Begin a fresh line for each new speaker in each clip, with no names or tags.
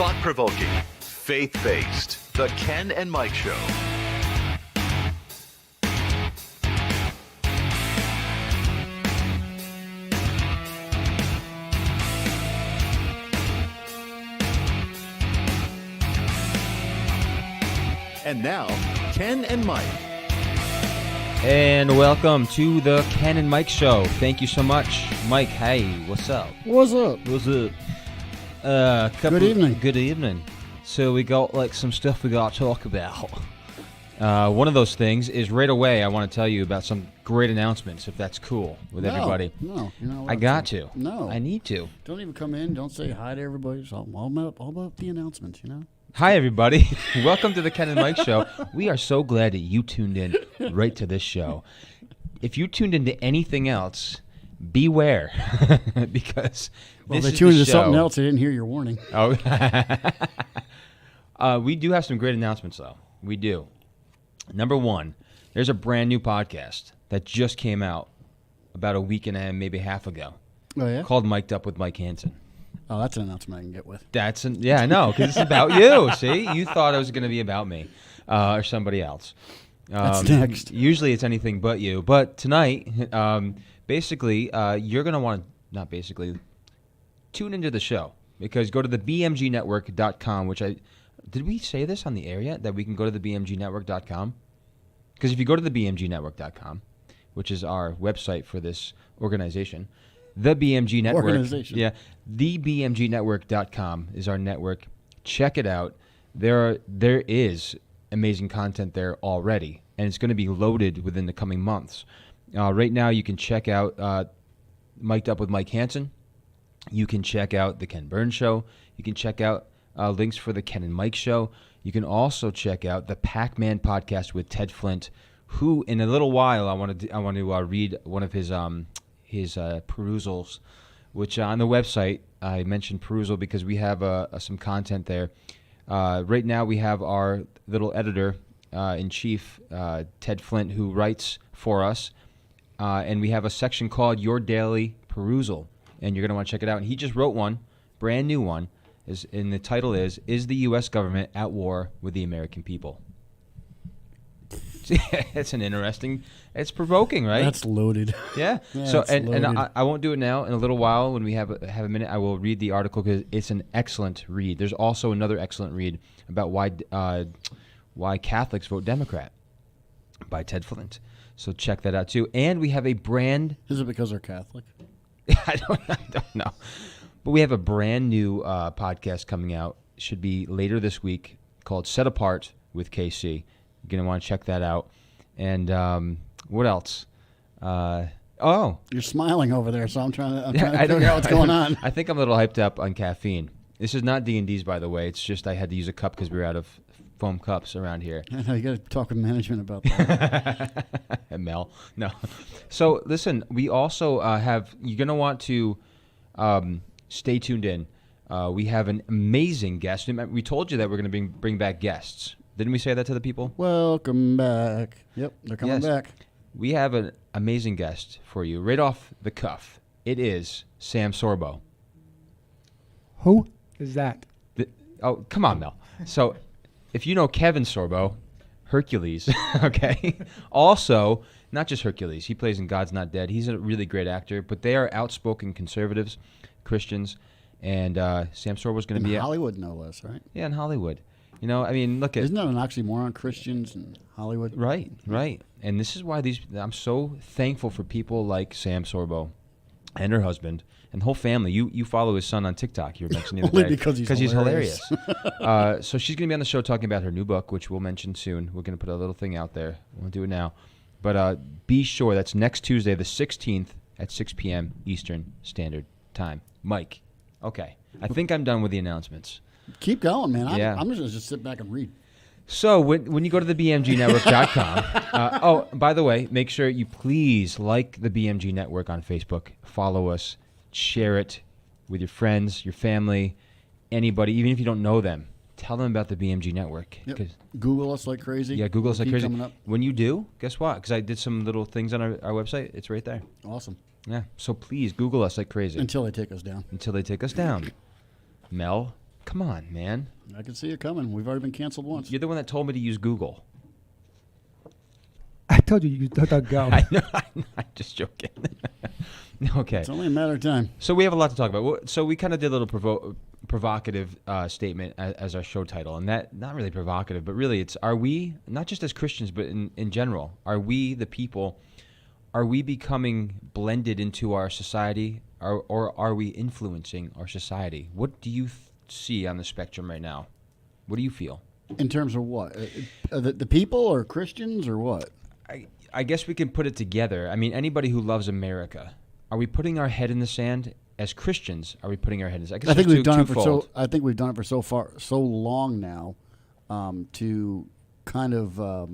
Thought-provoking, faith-based. The Ken and Mike Show. And now, Ken and Mike.
And welcome to the Ken and Mike Show. Thank you so much. Mike, hey, what's up?
What's up?
What's up?
Good evening.
Good evening. So we got like some stuff we got to talk about. One of those things is right away I want to tell you about some great announcements, if that's cool with everybody.
No, you know what?
I got to.
No.
I need to.
Don't even come in. Don't say hi to everybody. It's all about the announcements, you know?
Hi, everybody. Welcome to the Ken and Mike Show. We are so glad that you tuned in right to this show. If you tuned into anything else, beware, because
Well,
this
they
is
tuned
the
into something
show.
else. They didn't hear your warning.
Oh, we do have some great announcements, though. We do. Number one, there's a brand new podcast that just came out about a week and a half, maybe half ago,
Oh, yeah?
called Mic'd Up with Mike Hansen.
Oh, that's an announcement I can get with.
Yeah, I know, because it's about you. See, you thought it was going to be about me or somebody else.
That's next.
Usually it's anything but you. But tonight, basically, you're going to want to, not basically, tune into the show. Because go to the bmgnetwork.com, did we say this on the air yet, that we can go to the bmgnetwork.com? Because if you go to the bmgnetwork.com, which is our website for this organization, the BMG Network.
Organization.
Yeah, thebmgnetwork.com is our network. Check it out. There is amazing content there already, and it's going to be loaded within the coming months. Right now, you can check out Mic'd Up with Mike Hansen. You can check out The Ken Burns Show. You can check out links for The Ken and Mike Show. You can also check out the Pac-Man podcast with Ted Flint, who in a little while I want to read one of his perusals, which on the website I mentioned perusal because we have some content there. Right now we have our little editor in chief, Ted Flint, who writes for us, and we have a section called Your Daily Perusal, and you're going to want to check it out. And he just wrote one, brand new one, and the title is the U.S. Government at War with the American People? It's it's provoking, right?
That's loaded.
Yeah.
Yeah,
So
it's
and
loaded.
I won't do it now. In a little while, when we have a minute, I will read the article because it's an excellent read. There's also another excellent read about why Catholics vote Democrat by Ted Flint. So check that out too. And we have a brand.
Is it because they're Catholic?
I don't know. But we have a brand new podcast coming out. Should be later this week called Set Apart with KC. You're going to want to check that out. And what else?
You're smiling over there, so I'm trying to
I don't
figure
know
out what's going on.
I think I'm a little hyped up on caffeine. This is not D&D's, by the way. It's just I had to use a cup because we were out of foam cups around here.
I know, you got to talk with management about that.
And Mel. No. So, listen, we also you're going to want to stay tuned in. We have an amazing guest. We told you that we're going to bring back guests. Didn't we say that to the people?
Welcome back. Yep, they're coming back.
We have an amazing guest for you right off the cuff. It is Sam Sorbo.
Who is that?
Oh, come on, Mel. So, if you know Kevin Sorbo, Hercules, okay? Also, not just Hercules. He plays in God's Not Dead. He's a really great actor, but they are outspoken conservatives, Christians, and Sam Sorbo's going to be
in Hollywood, no less, right?
Yeah, in Hollywood. You know, I mean, look at...
Isn't that an oxymoron, Christians in Hollywood?
Right. And this is why I'm so thankful for people like Sam Sorbo and her husband and the whole family. You follow his son on TikTok, you were mentioning the other
Only
day.
because
he's hilarious. So she's going to be on the show talking about her new book, which we'll mention soon. We're going to put a little thing out there. We'll do it now. But be sure, that's next Tuesday, the 16th at 6 p.m. Eastern Standard Time. Mike, okay. I think I'm done with the announcements.
Keep going, man.
Yeah.
I'm just going to sit back and read.
So when you go to the bmgnetwork.com, by the way, make sure you please like the BMG Network on Facebook. Follow us. Share it with your friends, your family, anybody, even if you don't know them. Tell them about the BMG Network.
Yep. Google us like crazy.
Yeah, Google us like
Keep
crazy.
coming up.
When you do, guess what? Because I did some little things on our website. It's right there.
Awesome.
Yeah. So please Google us like crazy.
Until they take us down.
Until they take us down. Mel, Come on, man.
I can see it coming. We've already been canceled once.
You're the one that told me to use Google.
I told you you don't go.
I know. I'm just joking. Okay.
It's only a matter of time.
So we have a lot to talk about. So we kind of did a little provocative statement as our show title, and that not really provocative, but really it's: are we, not just as Christians, but in general, are we the people? Are we becoming blended into our society, or are we influencing our society? What do you see on the spectrum right now? What do you feel?
In terms of what? The people or Christians or what?
I guess we can put it together. I mean, anybody who loves America, are we putting our head in the sand? As Christians, are we putting our head in the sand?
I think we've done it for I think we've done it for so long now, to kind of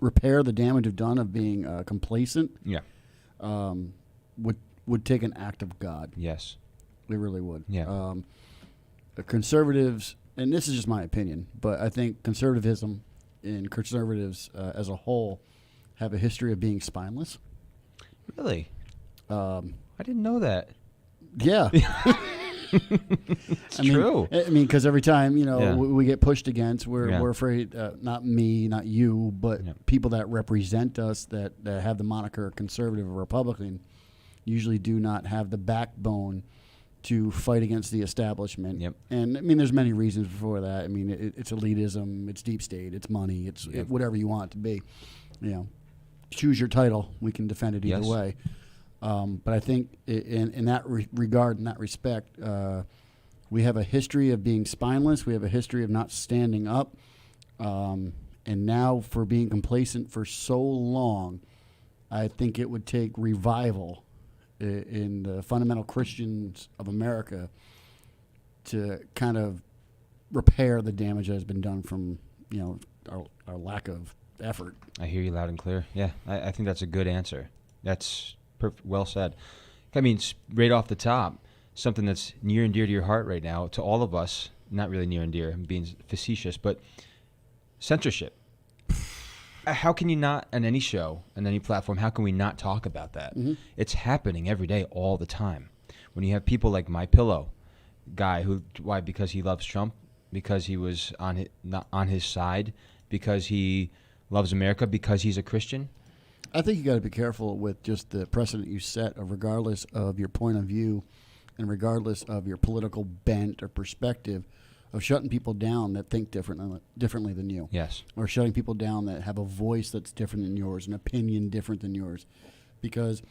repair the damage we've done of being complacent.
Yeah.
Would take an act of God.
Yes.
They really would.
Yeah.
The conservatives, and this is just my opinion, but I think conservatism and conservatives as a whole have a history of being spineless.
Really? I didn't know that.
Yeah.
It's true.
I mean, because every time,
Yeah.
we get pushed against, we're
Yeah.
afraid, not me, not you, but
Yeah.
people that represent us that have the moniker conservative or Republican usually do not have the backbone to fight against the establishment.
Yep.
And I mean, there's many reasons for that. I mean, it's elitism, it's deep state, it's money, it's whatever you want it to be. Choose your title. We can defend it either
Yes.
way. But I think in that regard, in that respect, we have a history of being spineless. We have a history of not standing up. And now for being complacent for so long, I think it would take revival in the fundamental Christians of America to kind of repair the damage that has been done from, our lack of effort.
I hear you loud and clear. Yeah, I think that's a good answer. That's well said. I mean, right off the top, something that's near and dear to your heart right now, to all of us, not really near and dear, I'm being facetious, but censorship. How can you not, on any show, on any platform, how can we not talk about that?
Mm-hmm.
It's happening every day, all the time. When you have people like My Pillow guy, why? Because he loves Trump, because he was not on his side, because he loves America, because he's a Christian.
I think you got to be careful with just the precedent you set of regardless of your point of view and regardless of your political bent or perspective of shutting people down that think differently than you.
Yes.
Or shutting people down that have a voice that's different than yours, an opinion different than yours. Because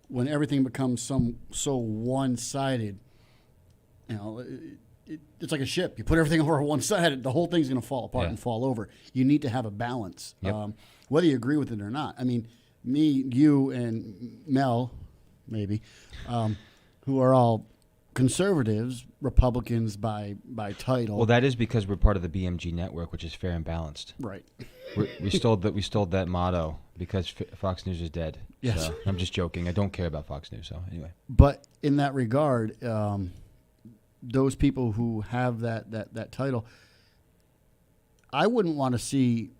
when everything becomes so one-sided, it's like a ship. You put everything over one side, the whole thing's going to fall apart and fall over. You need to have a balance,
Yep.
whether you agree with it or not. I mean, me, you, and Mel, maybe, who are all conservatives, Republicans by title.
Well, that is because we're part of the BMG network, which is fair and balanced.
Right.
We stole that motto because Fox News is dead.
Yes.
So, I'm just joking. I don't care about Fox News. So anyway.
But in that regard, those people who have that title, I wouldn't want to see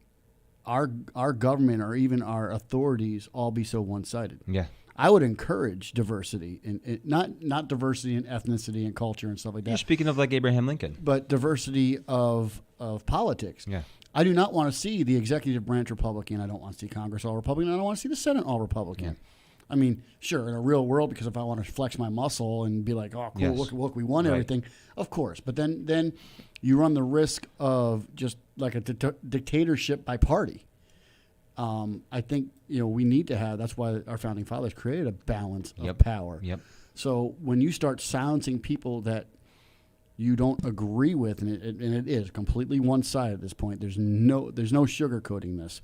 our government or even our authorities all be so one-sided.
Yeah.
I would encourage diversity, in not diversity in ethnicity and culture and stuff like
You're
that,
speaking of like Abraham Lincoln.
but diversity of politics.
Yeah.
I do not want to see the executive branch Republican. I don't want to see Congress all Republican. I don't want to see the Senate all Republican.
Yeah.
I mean, sure, in a real world, because if I want to flex my muscle and be like, oh, cool,
Yes.
look, we won
Right.
everything, of course. But then you run the risk of just like a dictatorship by party. I think we need to have. That's why our founding fathers created a balance of
Yep.
power.
Yep.
So when you start silencing people that you don't agree with, and it is completely one side at this point. There's no sugarcoating this.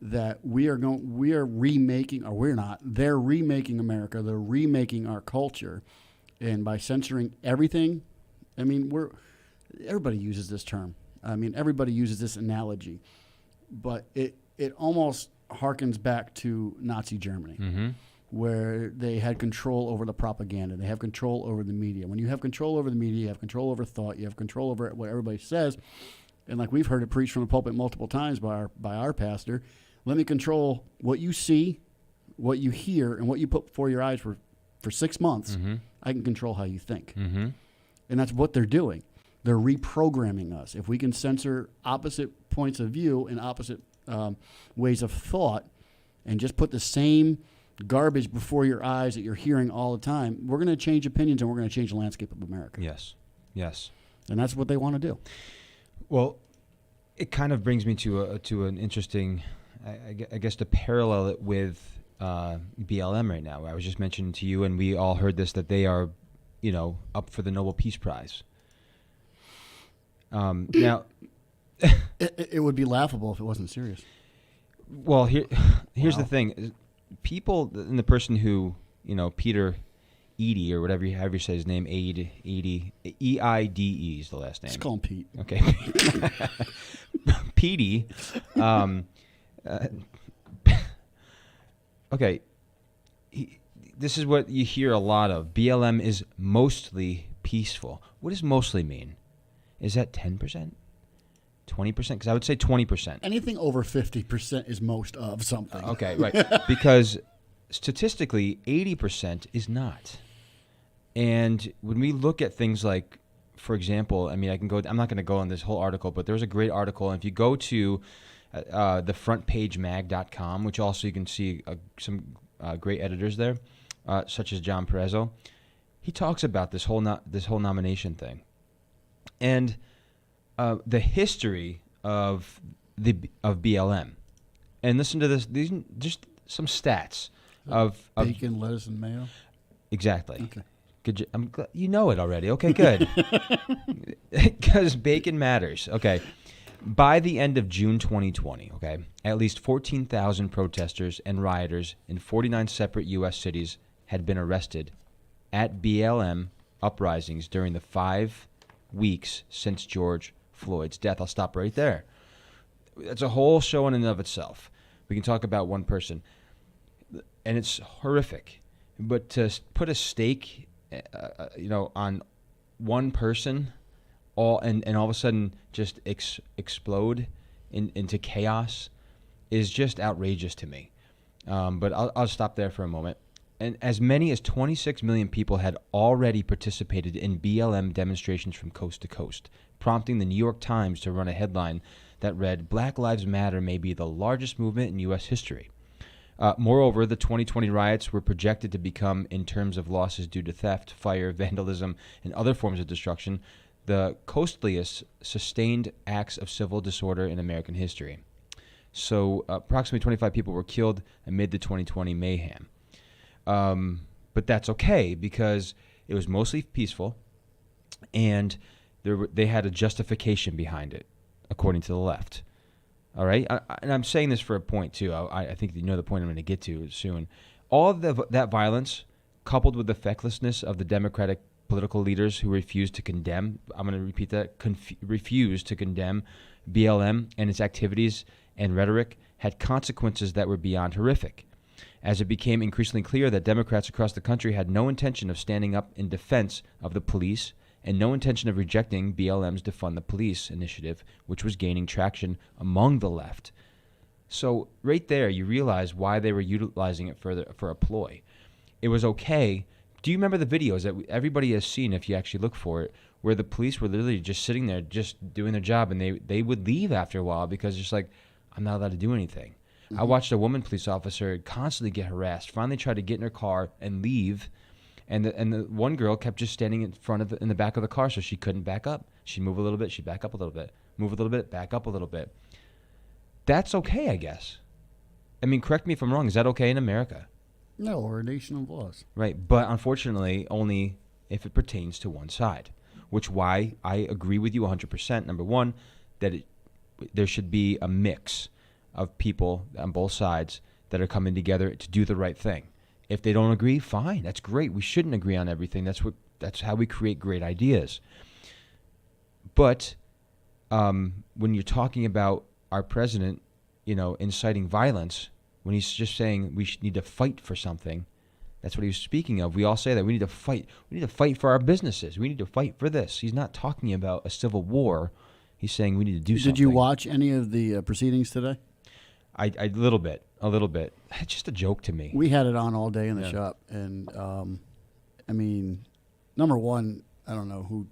That we're remaking, or we're not. They're remaking America. They're remaking our culture, and by censoring everything, I mean everybody uses this term. I mean everybody uses this analogy, but it almost harkens back to Nazi Germany.
Mm-hmm.
Where they had control over the propaganda. They have control over the media. When you have control over the media, you have control over thought, you have control over what everybody says. And like we've heard it preached from the pulpit multiple times by our pastor, let me control what you see, what you hear, and what you put before your eyes for 6 months.
Mm-hmm.
I can control how you think.
Mm-hmm.
And that's what they're doing. They're reprogramming us. If we can censor opposite points of view and opposite ways of thought and just put the same garbage before your eyes that you're hearing all the time, we're going to change opinions and we're going to change the landscape of America.
Yes. Yes.
And that's what they want to do.
Well, it kind of brings me to an interesting, I guess, to parallel it with BLM right now. I was just mentioning to you, and we all heard this, that they are, up for the Nobel Peace Prize. Now,
it would be laughable if it wasn't serious.
well, here's
Wow.
the thing: people, and the person who, Peter Eide, or whatever, however you say his name, Eide, E-I-D-E is the last name.
Just call him Pete.
Okay. Petey. Okay. This is what you hear a lot of. BLM is mostly peaceful. What does mostly mean? Is that 10%? 20%? Because I would say 20%.
Anything over 50% is most of something.
Okay, right. Because statistically, 80% is not. And when we look at things like, for example, I'm not going to go on this whole article, but there's a great article. And if you go to thefrontpagemag.com, which also you can see some great editors there, such as John Perezzo, he talks about this whole nomination thing. And the history of BLM. And listen to this, these just some stats of
Bacon, lettuce, and mayo.
exactly.
Okay.
Good. I'm glad you know it already. Okay, good. Because bacon matters. Okay. By the end of June 2020, okay, at least 14,000 protesters and rioters in 49 separate U.S. cities had been arrested at BLM uprisings during the 5 weeks since George Floyd's death. I'll stop right there. That's a whole show in and of itself. We can talk about one person, and it's horrific. But to put a stake, on one person, and all of a sudden just explode into chaos, is just outrageous to me. But I'll stop there for a moment. And as many as 26 million people had already participated in BLM demonstrations from coast to coast, prompting the New York Times to run a headline that read, "Black Lives Matter may be the largest movement in U.S. history." Moreover, the 2020 riots were projected to become, in terms of losses due to theft, fire, vandalism, and other forms of destruction, the costliest sustained acts of civil disorder in American history. So approximately 25 people were killed amid the 2020 mayhem. But that's okay, because it was mostly peaceful, and they had a justification behind it, according to the left. All right? And I'm saying this for a point, too. I think you know the point I'm going to get to soon. All of that violence, coupled with the fecklessness of the Democratic political leaders who refused to condemn, I'm going to repeat that, refused to condemn BLM and its activities and rhetoric, had consequences that were beyond horrific. As it became increasingly clear that Democrats across the country had no intention of standing up in defense of the police and no intention of rejecting BLM's Defund the Police initiative, which was gaining traction among the left. So right there, you realize why they were utilizing it for a ploy. It was okay. Do you remember the videos that everybody has seen, if you actually look for it, where the police were literally just sitting there, just doing their job, and they would leave after a while because it's just like, I'm not allowed to do anything. Mm-hmm. I watched a woman police officer constantly get harassed, finally tried to get in her car and leave. And the one girl kept just standing in the back of the car, so she couldn't back up. She'd move a little bit, she'd back up a little bit, move a little bit, back up a little bit. That's okay, I guess. I mean, correct me if I'm wrong. Is that okay in America?
No, we're a nation of laws.
Right, but unfortunately, only if it pertains to one side, which why I agree with you 100%. Number one, that there should be a mix of people on both sides that are coming together to do the right thing. If they don't agree, fine. That's great. We shouldn't agree on everything. That's how we create great ideas. But when you're talking about our president, inciting violence, when he's just saying we need to fight for something, that's what he was speaking of. We all say that we need to fight. We need to fight for our businesses. We need to fight for this. He's not talking about a civil war. He's saying we need to do something.
Did you watch any of the proceedings today?
A little bit. It's just a joke to me.
We had it on all day in the shop, and number one, I don't know who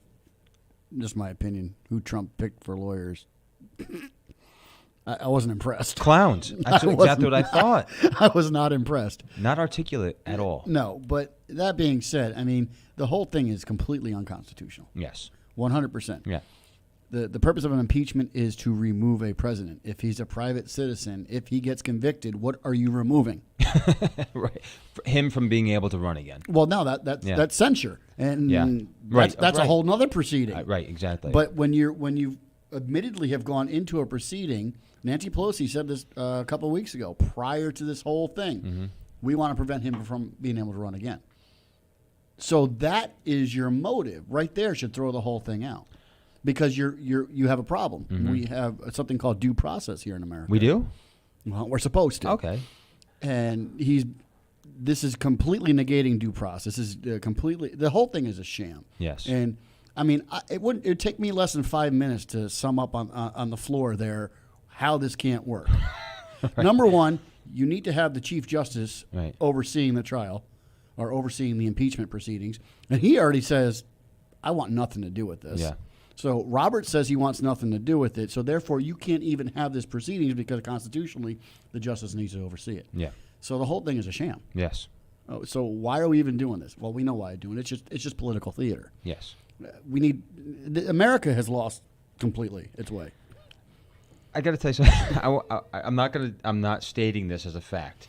just my opinion, who Trump picked for lawyers. I wasn't impressed.
Clowns. That's exactly what I thought.
I was not impressed.
Not articulate at all.
No, but that being said, I mean, the whole thing is completely unconstitutional.
Yes.
100%.
Yeah.
The purpose of an impeachment is to remove a president. If he's a private citizen, if he gets convicted, what are you removing?
Right. Him from being able to run again.
Well, no, that's censure, and
Yeah. Right.
that's a
Right.
whole nother proceeding.
Right. Exactly.
But when you admittedly have gone into a proceeding, Nancy Pelosi said this a couple of weeks ago, prior to this whole thing,
Mm-hmm.
we want to prevent him from being able to run again. So that is your motive right there. Should throw the whole thing out because you have a problem. We have something called due process here in America.
we do?
Well, we're supposed to.
Okay.
And this is completely negating due process. This is completely, the whole thing is a sham.
Yes.
And I mean, it'd take me less than 5 minutes to sum up on the floor there how this can't work. Number one, you need to have the Chief Justice
Right.
overseeing the trial or overseeing the impeachment proceedings. And he already says, I want nothing to do with this.
Yeah.
So Robert says he wants nothing to do with it. So therefore, you can't even have this proceedings because constitutionally, the justice needs to oversee it.
Yeah.
So the whole thing is a sham.
Yes.
Oh, so why are we even doing this? Well, we know why we're doing it. It's just political theater.
Yes.
America has lost completely its way.
I got to tell you something. I'm not stating this as a fact.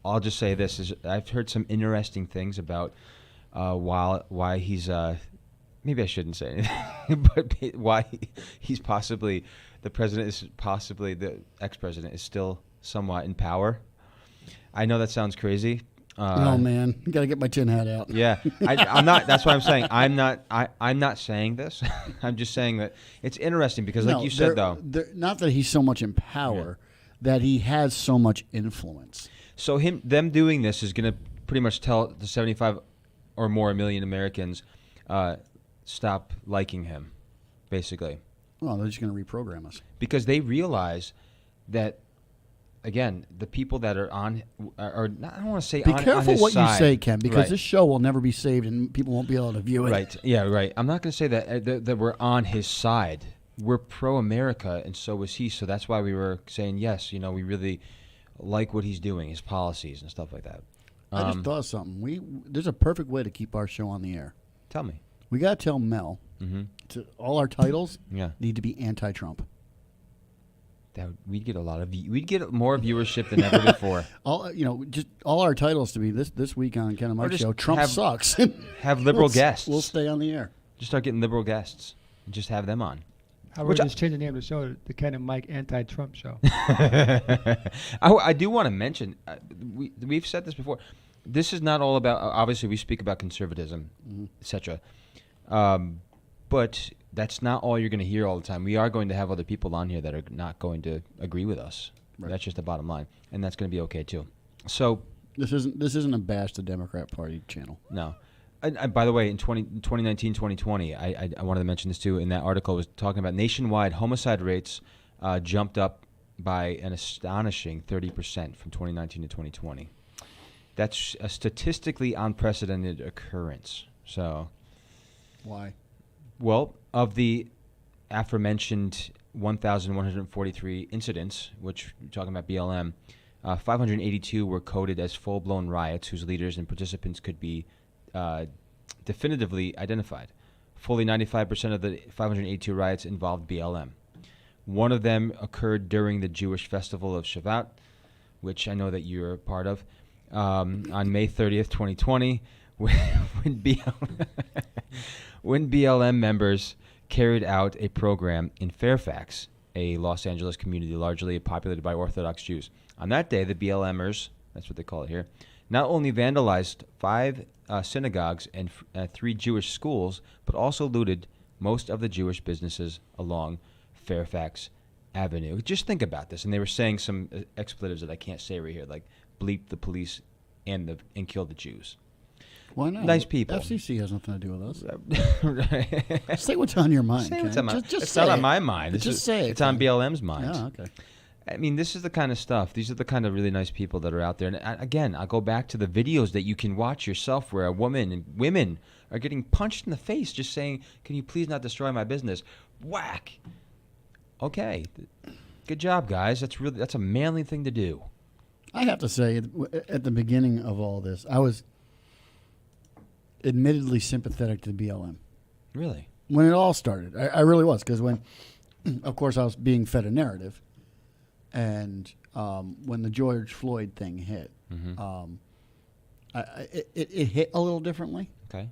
I'll just say this: is I've heard some interesting things about why he's maybe I shouldn't say anything, but why he's possibly the president is possibly the ex-president is still somewhat in power. I know that sounds crazy.
Oh man, got to get my tin hat out.
Yeah, I'm not. That's what I'm saying. I'm not saying this. I'm just saying that it's interesting because, like you said,
not that he's so much in power, that he has so much influence.
So them doing this is going to pretty much tell the 75 or more million Americans stop liking him, basically,
Well, they're just going to reprogram us.
because they realize that. Again, the people that are on, or not, I don't want to say
Be
on his
careful what
side.
you say, Ken, because
Right.
this show will never be saved and people won't be able to view it.
Right. Yeah. Right. I'm not going to say that we're on his side. We're pro-America, and so is he. So that's why we were saying yes. We really like what he's doing, his policies and stuff like that.
I just thought of something. There's a perfect way to keep our show on the air.
Tell me.
We got to tell Mel to all our titles
Yeah.
need to be anti-Trump.
We'd get we'd get more viewership than ever before.
Just all our titles to be this week on Ken and Mike
just
show. Trump
have-
sucks.
Have liberal guests.
We'll stay on the air.
Just start getting liberal guests and just have them on.
How
Which
about just change the name of the show to the Ken and Mike Anti-Trump Show?
I do want to mention, we've said this before. This is not all about. Obviously, we speak about conservatism, etc. But that's not all you're going to hear all the time. We are going to have other people on here that are not going to agree with us.
Right.
That's just the bottom line, and that's going to be okay too. So
This isn't a bash the Democrat Party channel.
no. And by the way, in 2019, 2020, I wanted to mention this too. In that article, was talking about nationwide homicide rates jumped up by an astonishing 30% from 2019 to 2020. That's a statistically unprecedented occurrence. So,
Why?
well, of the aforementioned 1,143 incidents, which we're talking about BLM, 582 were coded as full-blown riots whose leaders and participants could be definitively identified. Fully 95% of the 582 riots involved BLM. One of them occurred during the Jewish festival of Shavuot, which I know that you're a part of, on May 30th, 2020, when BLM members carried out a program in Fairfax, a Los Angeles community largely populated by Orthodox Jews. On that day, the BLMers, that's what they call it here, not only vandalized 5 synagogues and 3 Jewish schools, but also looted most of the Jewish businesses along Fairfax Avenue. Just think about this. And they were saying some expletives that I can't say right here, like bleep the police and kill the Jews.
Why not?
Nice people.
FCC has nothing to do with us. Say what's on your mind.
Say what's
Ken.
on my-
Just
it's
say
not
it.
on my mind.
Just say it.
It's on
Ken.
BLM's mind.
Yeah, okay.
I mean, this is the kind of stuff. These are the kind of really nice people that are out there. And again, I'll go back to the videos that you can watch yourself where women are getting punched in the face just saying, "Can you please not destroy my business?" Whack. Okay, good job, guys. That's a manly thing to do.
I have to say, at the beginning of all this, I was admittedly sympathetic to BLM.
Really?
When it all started, I really was, because when, of course, I was being fed a narrative, and when the George Floyd thing hit, it hit a little differently.
Okay.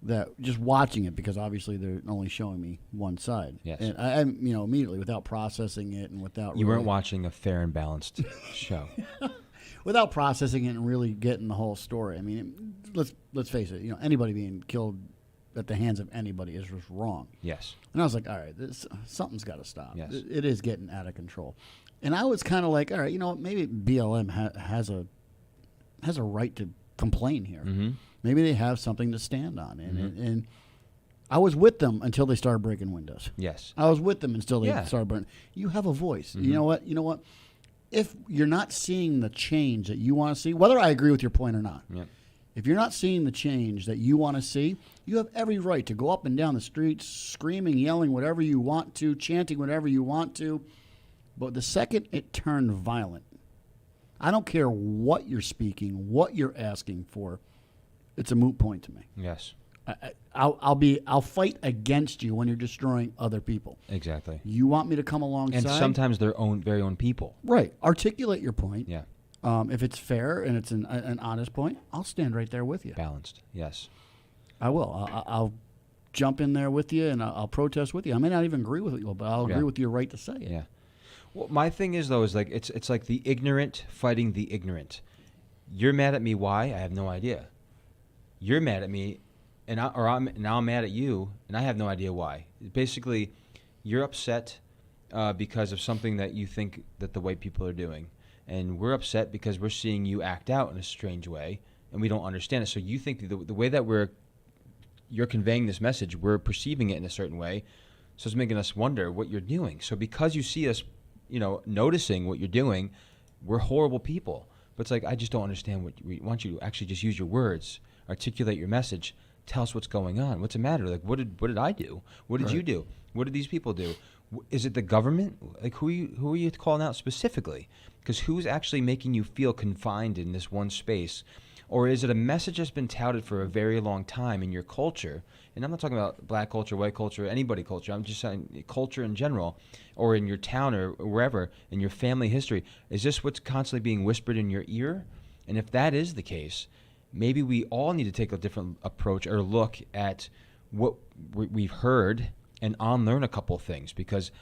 That just watching it, because obviously they're only showing me one side.
Yes.
And I immediately, without processing it and without
You
really,
weren't watching a fair and balanced show.
without processing it and really getting the whole story. I mean, let's face it. Anybody being killed at the hands of anybody is just wrong.
Yes.
And I was like, all right, something's got to stop.
Yes.
It is getting out of control. And I was kind of like, all right, maybe BLM has a right to complain here.
Mm-hmm.
Maybe they have something to stand on. And I was with them until they started breaking windows.
Yes.
I was with them until they
Yeah.
started burning. You have a voice.
Mm-hmm.
You know what? If you're not seeing the change that you want to see, whether I agree with your point or not,
Yep.
if you're not seeing the change that you want to see, you have every right to go up and down the streets, screaming, yelling, whatever you want to, chanting whatever you want to. But the second it turned violent, I don't care what you're speaking, what you're asking for, it's a moot point to me.
Yes.
I'll fight against you when you're destroying other people.
Exactly.
You want me to come alongside?
And sometimes their very own people.
Right. Articulate your point.
Yeah.
If it's fair and it's an honest point, I'll stand right there with you.
Balanced. Yes.
I will. I'll jump in there with you, and I'll protest with you. I may not even agree with you, but I'll agree with your right to say it.
Yeah. Well, my thing is though, is like it's like the ignorant fighting the ignorant. You're mad at me. Why? I have no idea. You're mad at me, now I'm mad at you, and I have no idea why. Basically, you're upset because of something that you think that the white people are doing, and we're upset because we're seeing you act out in a strange way, and we don't understand it. So you think the way that you're conveying this message, we're perceiving it in a certain way, so it's making us wonder what you're doing. So because you see us, noticing what you're doing, we're horrible people. But it's like, I just don't understand what we want you to actually just use your words, articulate your message, tell us what's going on. What's the matter? Like, what did I do? What did you do? What did these people do? Is it the government? Like, who are you calling out specifically? Because who's actually making you feel confined in this one space? Or is it a message that's been touted for a very long time in your culture? And I'm not talking about black culture, white culture, anybody culture. I'm just saying culture in general, or in your town or wherever, in your family history. Is this what's constantly being whispered in your ear? And if that is the case, maybe we all need to take a different approach or look at what we've heard and unlearn a couple of things. Because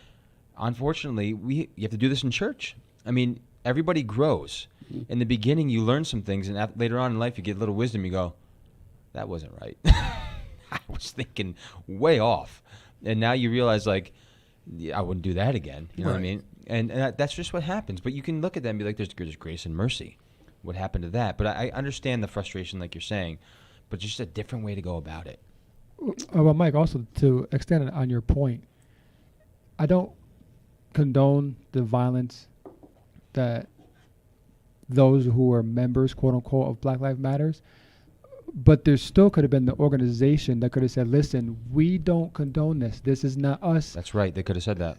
unfortunately, you have to do this in church. I mean, everybody grows. In the beginning, you learn some things, and later on in life, you get a little wisdom. You go, that wasn't right. I was thinking way off. And now you realize, like, I wouldn't do that again. You know what I mean? And that's just what happens. But you can look at that and be like, there's grace and mercy. What happened to that? But I understand the frustration, like you're saying, but just a different way to go about it.
Well, Mike, also to extend on your point, I don't condone the violence that those who are members, quote unquote, of Black Lives Matters, but there still could have been the organization that could have said, listen, we don't condone this. This is not us.
That's right. They could have said that.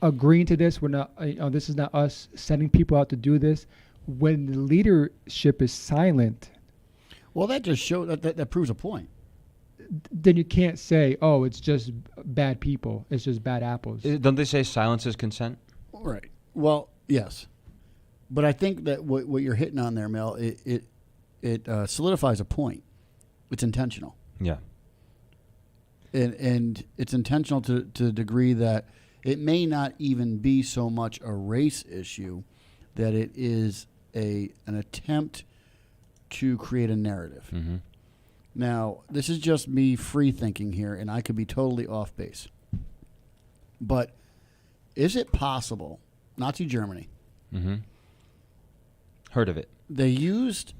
Agreeing to this. We're not, this is not us sending people out to do this. When the leadership is silent,
Well, that just shows that proves a point.
then you can't say, oh, it's just bad people. It's just bad apples.
Don't they say silence is consent?
Right. Well, yes. But I think that what you're hitting on there, Mel, it solidifies a point. It's intentional.
Yeah.
And it's intentional to the degree that it may not even be so much a race issue, that it is an attempt to create a narrative.
Mm-hmm.
Now, this is just me free thinking here, and I could be totally off base. But is it possible, Nazi Germany,
Mm-hmm. Heard of it.
they used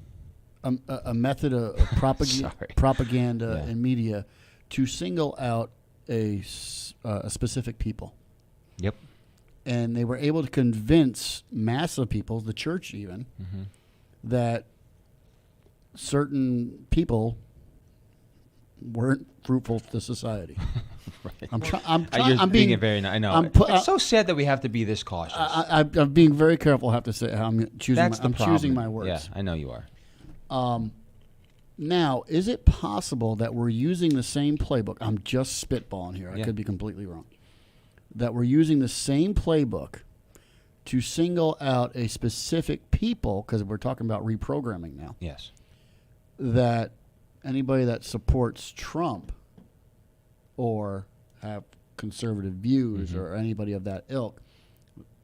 a method of
Sorry.
propaganda
Yeah.
and media to single out a specific people.
Yep.
And they were able to convince mass of people, the church even,
Mm-hmm.
that certain people weren't fruitful to society.
Right.
I'm being
very. I know.
I'm
It's so sad that we have to be this cautious.
I'm being very careful. I have to say how I'm choosing.
That's the
I'm
problem.
choosing my words.
Yeah, I know you are.
Now, is it possible that we're using the same playbook? I'm just spitballing here. I
Yeah.
could be completely wrong. That we're using the same playbook to single out a specific people, because we're talking about reprogramming now,
Yes.
that anybody that supports Trump or have conservative views
Mm-hmm.
or anybody of that ilk,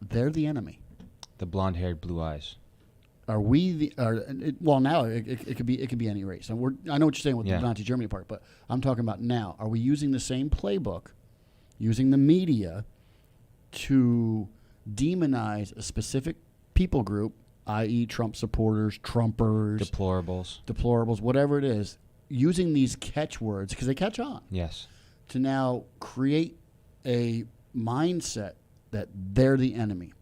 they're the enemy.
The blonde-haired, blue eyes.
Are we the? Well, now it could be any race. And I know what you're saying with
Yeah.
the Nazi Germany part, but I'm talking about now. Are we using the same playbook, using the media, to demonize a specific people group, i.e., Trump supporters, Trumpers,
Deplorables.
whatever it is, using these catchwords because they catch on
Yes.
to now create a mindset that they're the enemy.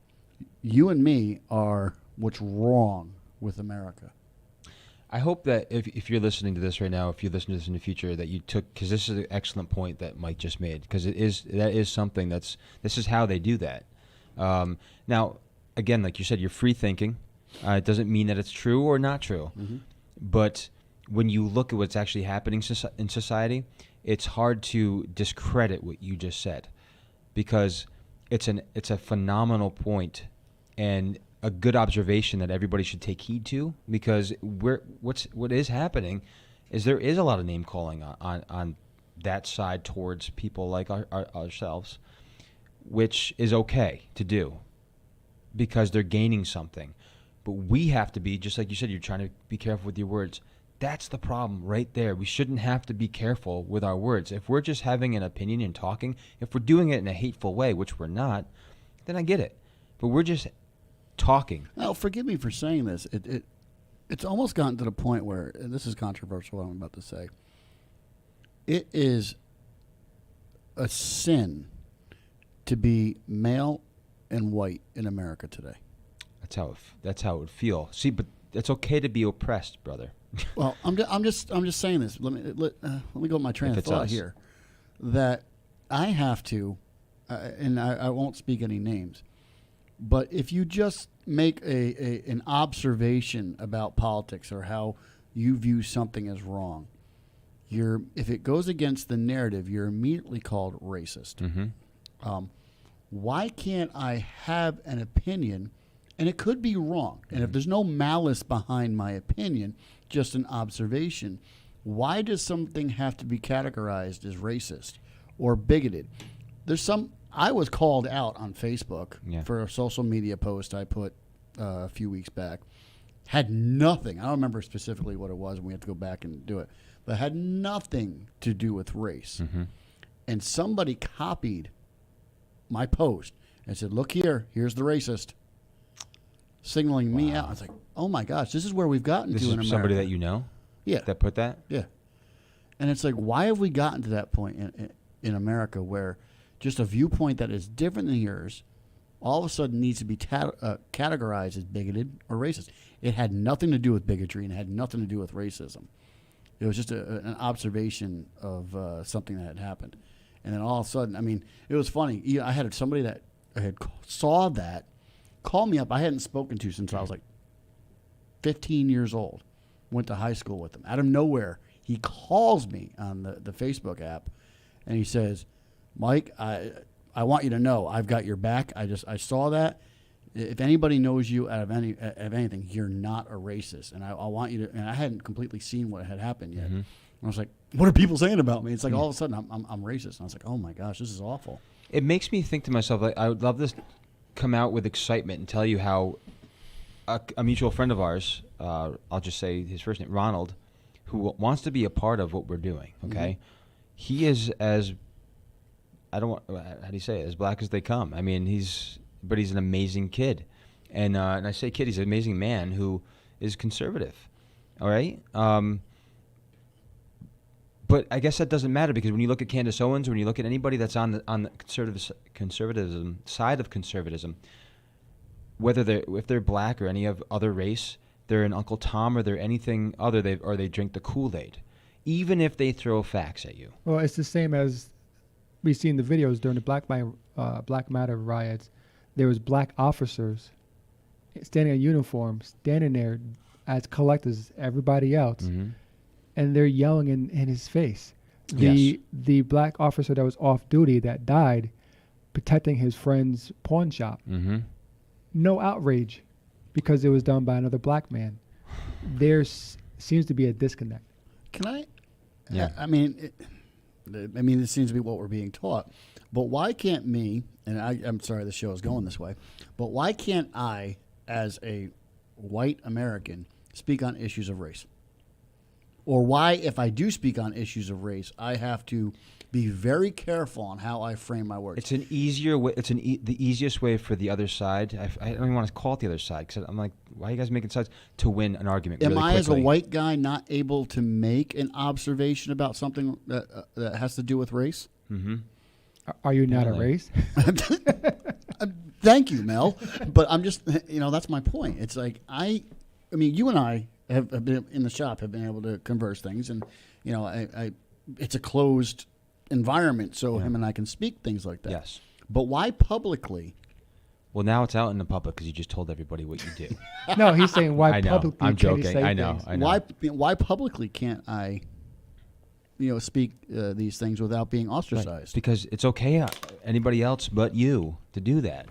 You and me are what's wrong with America.
I hope that if you're listening to this right now, if you listen to this in the future, that you took, because this is an excellent point that Mike just made, because that is something this is how they do that. Now, again, like you said, you're free thinking. It doesn't mean that it's true or not true, but when you look at what's actually happening in society, it's hard to discredit what you just said, because it's a phenomenal point and a good observation that everybody should take heed to, because what is happening is there is a lot of name calling on that side towards people like ourselves, which is okay to do because they're gaining something. But we have to be, just like you said, you're trying to be careful with your words. That's the problem right there. We shouldn't have to be careful with our words. If we're just having an opinion and talking, if we're doing it in a hateful way, which we're not, then I get it. But we're just talking.
Now, forgive me for saying this. It's almost gotten to the point where, and this is controversial, what I'm about to say, it is a sin to be male and white in America today.
That's how it would feel. See, but it's okay to be oppressed, brother.
Well, I'm just saying this. Let me go with my train
If
of
it's
thought
us.
here. That I have to, and I won't speak any names, but if you just make an observation about politics or how you view something as wrong, if it goes against the narrative, you're immediately called racist.
Mm-hmm.
Why can't I have an opinion, and it could be wrong, and if there's no malice behind my opinion, just an observation, why does something have to be categorized as racist or bigoted? I was called out on Facebook for a social media post I put a few weeks back. Had nothing, I don't remember specifically what it was, and we had to go back and do it, but had nothing to do with race.
Mm-hmm.
And somebody copied my post and said, look here's the racist, signaling me out. I was like, oh my gosh, this is where we've gotten
This
to in
is
America.
somebody that you know?
Yeah.
That put that?
Yeah. And it's like, why have we gotten to that point in America where just a viewpoint that is different than yours all of a sudden needs to be categorized as bigoted or racist? It had nothing to do with bigotry and it had nothing to do with racism. It was just an observation of something that had happened. And then all of a sudden, I mean, it was funny. I had somebody that saw that call me up. I hadn't spoken to since I was like 15 years old. Went to high school with him. Out of nowhere, he calls me on the Facebook app, and he says, Mike, I want you to know I've got your back. I saw that. If anybody knows you out of anything, you're not a racist, and I want you to. And I hadn't completely seen what had happened yet.
Mm-hmm.
I was like, what are people saying about me? It's like all of a sudden I'm racist. And I was like, oh my gosh, this is awful.
It makes me think to myself, like, I would love to come out with excitement and tell you how a mutual friend of ours, I'll just say his first name, Ronald, who wants to be a part of what we're doing, okay? He is as, how do you say it, as black as they come. I mean, he's an amazing kid. And I say kid, he's an amazing man who is conservative, all right? But I guess that doesn't matter, because when you look at Candace Owens, when you look at anybody that's on the conservatism side of conservatism, if they're black or any of other race, they're an Uncle Tom or they're anything other, or they drink the Kool-Aid. even if they throw facts at you.
Well, it's the same as we see in the videos during the Black Matter riots. There was black officers standing in uniform, standing there as collectors, as everybody else,
Mm-hmm.
and they're yelling in his face.
Yes.
The black officer that was off duty that died, protecting his friend's pawn shop.
Mm-hmm.
No outrage, because it was done by another black man. There seems to be a disconnect.
Can I?
Yeah.
I mean, this seems to be what we're being taught. But why can't me? And I'm sorry, the show is going this way. But why can't I, as a white American, speak on issues of race? Or why, if I do speak on issues of race, I have to be very careful on how I frame my words.
It's an easier way. It's the easiest way for the other side. I don't even want to call it the other side because I'm like, why are you guys making sides to win an argument?
Am
really
I, as a
quickly?
white guy, not able to make an observation about something that has to do with race?
Mm-hmm.
Are you not a
Apparently.
race?
Thank you, Mel. But I'm just, that's my point. It's like I mean, you and I have been in the shop, have been able to converse things, and it's a closed environment, so him and I can speak things like that.
Yes.
But why publicly?
Well, now it's out in the public because you just told everybody what you did.
No, he's saying why
I know.
publicly
I'm
can't he
joking.
say
I know.
things?
I know.
Why publicly can't I, speak these things without being ostracized?
Right. Because it's okay, anybody else but you to do that.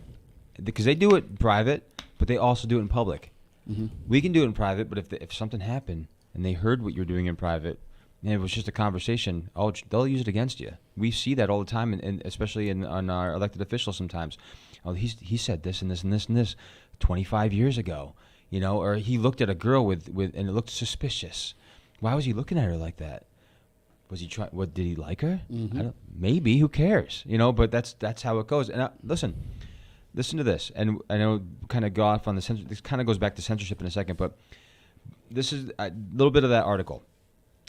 Because they do it in private, but they also do it in public.
Mm-hmm.
We can do it in private, but if something happened and they heard what you're doing in private, and it was just a conversation, they'll use it against you. We see that all the time, and especially on our elected officials sometimes. Oh, he said this and this and this and this 25 years ago, or he looked at a girl with and it looked suspicious. Why was he looking at her like that? Was he trying? What, did he like her?
Mm-hmm.
Maybe. Who cares? But that's how it goes. And listen to this. And I know kind of go off on the this kind of goes back to censorship in a second, but this is a little bit of that article.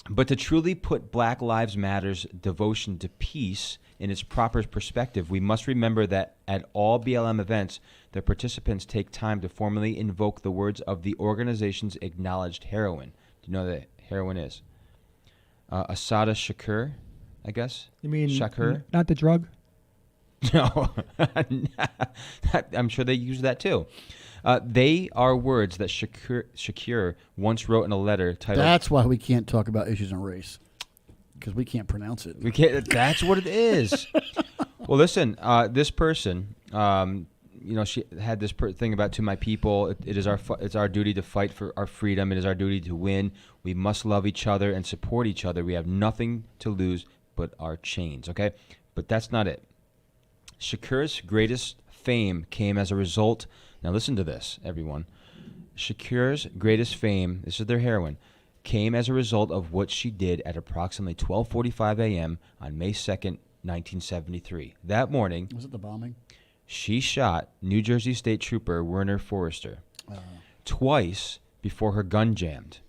But to truly put Black Lives Matter's devotion to peace in its proper perspective, we must remember that at all BLM events, the participants take time to formally invoke the words of the organization's acknowledged heroine. Do you know what heroine is? Asada Shakur, I guess.
You mean
Shakur?
Not the drug?
No, I'm sure they use that too. They are words that Shakur once wrote in a letter titled.
That's why we can't talk about issues in race, because we can't pronounce it.
We can't. That's what it is. Well, listen. This person, she had this thing about "to my people." It is it's our duty to fight for our freedom. It is our duty to win. We must love each other and support each other. We have nothing to lose but our chains. Okay, but that's not it. Shakur's greatest fame came as a result. Now listen to this, everyone. Shakur's greatest fame, this is their heroine, came as a result of what she did at approximately 12:45 a.m. on May 2nd, 1973. That morning,
Was it the bombing?
she shot New Jersey State Trooper Werner Forrester twice before her gun jammed.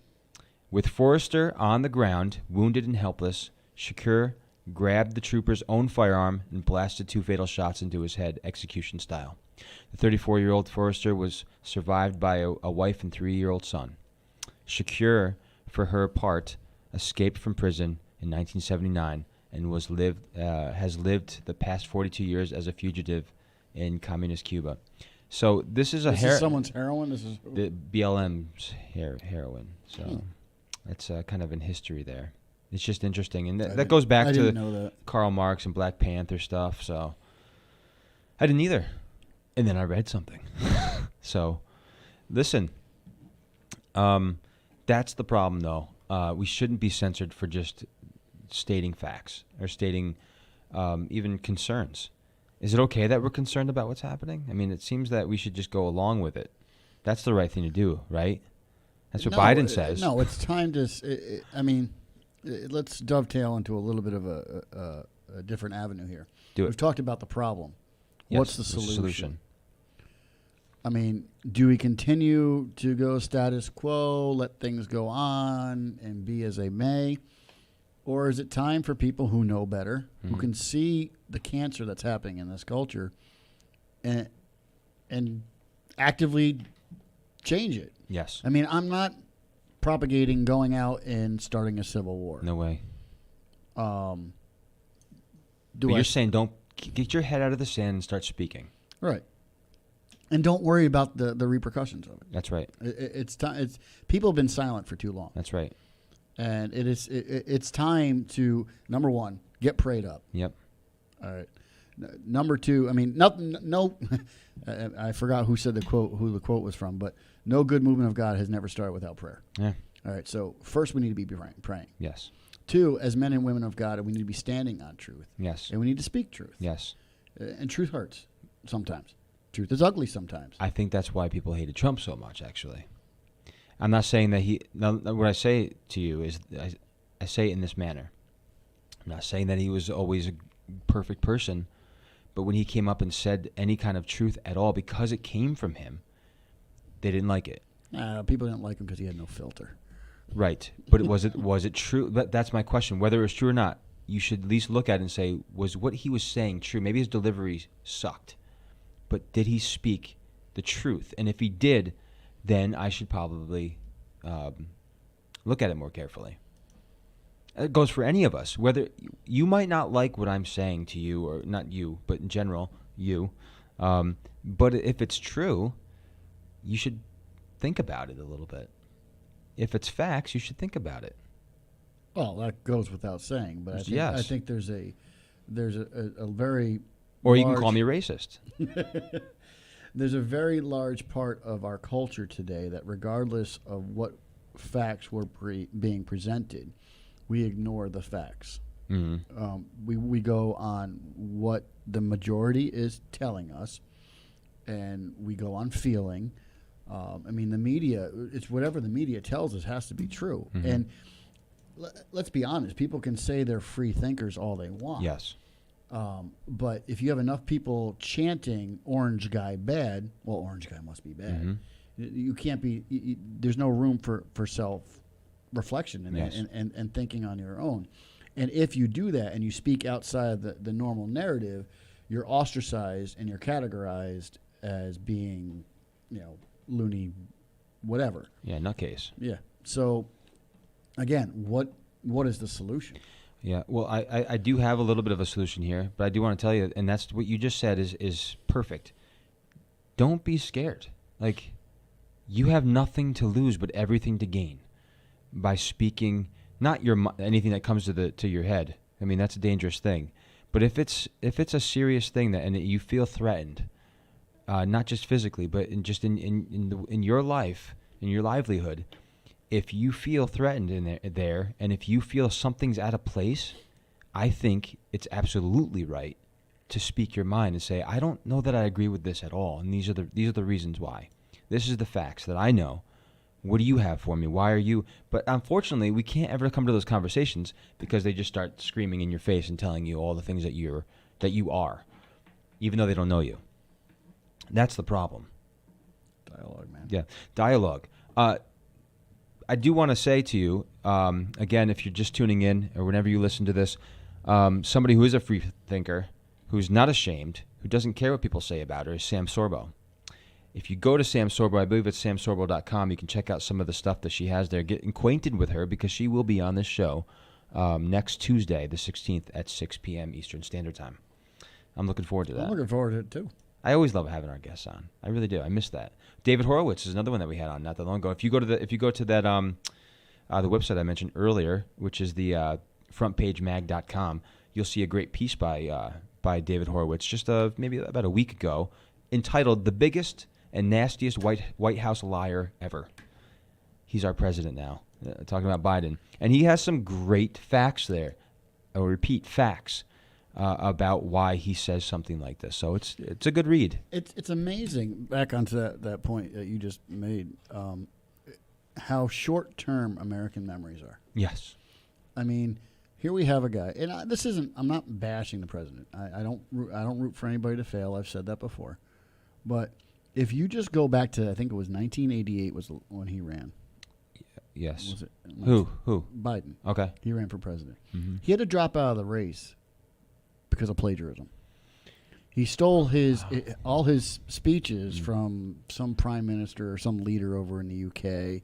With Forrester on the ground, wounded and helpless, Shakur grabbed the trooper's own firearm and blasted 2 fatal shots into his head, execution style. The 34-year-old Forrester was survived by a wife and 3-year-old son. Shakur, for her part, escaped from prison in 1979 and has lived the past 42 years as a fugitive in communist Cuba. So this is
This is someone's heroine. This is
the BLM's heroine. So that's kind of in history there. It's just interesting, and that goes back
I
to
didn't know that.
Karl Marx and Black Panther stuff. So I didn't either, and then I read something. So listen, that's the problem, though. We shouldn't be censored for just stating facts or stating even concerns. Is it okay that we're concerned about what's happening? I mean, it seems that we should just go along with it. That's the right thing to do, right? That's what Biden says.
No, it's time to. Let's dovetail into a little bit of a different avenue here.
Do it.
We've talked about the problem.
Yes,
What's the
what's
solution? I mean, do we continue to go status quo, let things go on, and be as they may? Or is it time for people who know better, who can see the cancer that's happening in this culture, and actively change it?
Yes.
I mean, I'm not propagating going out and starting a civil war.
No way.
Um,
But you're saying don't get your head out of the sand and start speaking.
right, and don't worry about the repercussions of it.
That's right.
It's time. It's people have been silent for too long,
That's right.
and it's time to, number one, get prayed up.
Yep.
All right. Number two, I mean, no, I forgot who the quote was from, but no good movement of God has never started without prayer.
Yeah.
All right. So first, we need to be praying.
Yes.
Two, as men and women of God, we need to be standing on truth,
Yes.
and we need to speak truth.
Yes.
And truth hurts sometimes. Truth is ugly sometimes.
I think that's why people hated Trump so much, actually. I'm not saying that what I say to you is, I say it in this manner. I'm not saying that he was always a perfect person, but when he came up and said any kind of truth at all, because it came from him, they didn't like it.
People didn't like him because he had no filter.
Right. But was it true? But that's my question. Whether it was true or not, you should at least look at it and say, was what he was saying true? Maybe his delivery sucked, but did he speak the truth? And if he did, then I should probably look at it more carefully. It goes for any of us. Whether you might not like what I'm saying to you, or not you, but in general, you. But if it's true, you should think about it a little bit. If it's facts, you should think about it.
Well, that goes without saying, but
Yes.
I think there's a very
Or you can
large-
call me racist.
There's a very large part of our culture today that, regardless of what facts were being presented, we ignore the facts.
Mm-hmm.
We go on what the majority is telling us, and we go on feeling. I mean, the media, it's whatever the media tells us has to be true.
Mm-hmm.
And let's be honest, people can say they're free thinkers all they want.
Yes.
But if you have enough people chanting "Orange guy bad," well, Orange guy must be bad.
Mm-hmm.
You can't be. There's no room for self reflection and,
Yes.
and thinking on your own. And if you do that and you speak outside the normal narrative, you're ostracized and you're categorized as being, loony, whatever.
Yeah, nutcase.
Yeah. So, again, what is the solution?
Yeah, well, I do have a little bit of a solution here, but I do want to tell you, and that's what you just said is perfect. Don't be scared. Like, you have nothing to lose but everything to gain by speaking, not anything that comes to your head. I mean, that's a dangerous thing. But if it's a serious thing and you feel threatened, not just physically, but in your life, in your livelihood, if you feel threatened in there, and if you feel something's out of place, I think it's absolutely right to speak your mind and say, I don't know that I agree with this at all, and these are the reasons why. This is the facts that I know. What do you have for me? Why are you? But unfortunately, we can't ever come to those conversations because they just start screaming in your face and telling you all the things that you are, even though they don't know you. That's the problem.
Dialogue, man.
Yeah, dialogue. I do want to say to you, again, if you're just tuning in or whenever you listen to this, somebody who is a free thinker, who's not ashamed, who doesn't care what people say about her, is Sam Sorbo. If you go to Sam Sorbo, I believe it's samsorbo.com, you can check out some of the stuff that she has there. Get acquainted with her because she will be on this show next Tuesday, the 16th at 6 p.m. Eastern Standard Time. I'm looking forward to that.
I'm looking forward to it, too.
I always love having our guests on. I really do. I miss that. David Horowitz is another one that we had on not that long ago. If you go to that the website I mentioned earlier, which is the frontpagemag.com, you'll see a great piece by David Horowitz just maybe about a week ago, entitled "The Biggest and Nastiest White House Liar Ever." He's our president now, talking about Biden, and he has some great facts there. I'll repeat, facts. About why he says something like this. So it's a good read.
It's amazing, back onto that point that you just made, how short-term American memories are.
Yes.
I mean, here we have a guy, and I'm not bashing the president. I don't root for anybody to fail. I've said that before. But if you just go back to, I think it was 1988 was when he ran.
Yes.
Was it?
Who?
Biden.
Okay.
He ran for president.
Mm-hmm.
He had to drop out of the race because of plagiarism. He stole all his speeches from some prime minister or some leader over in the UK,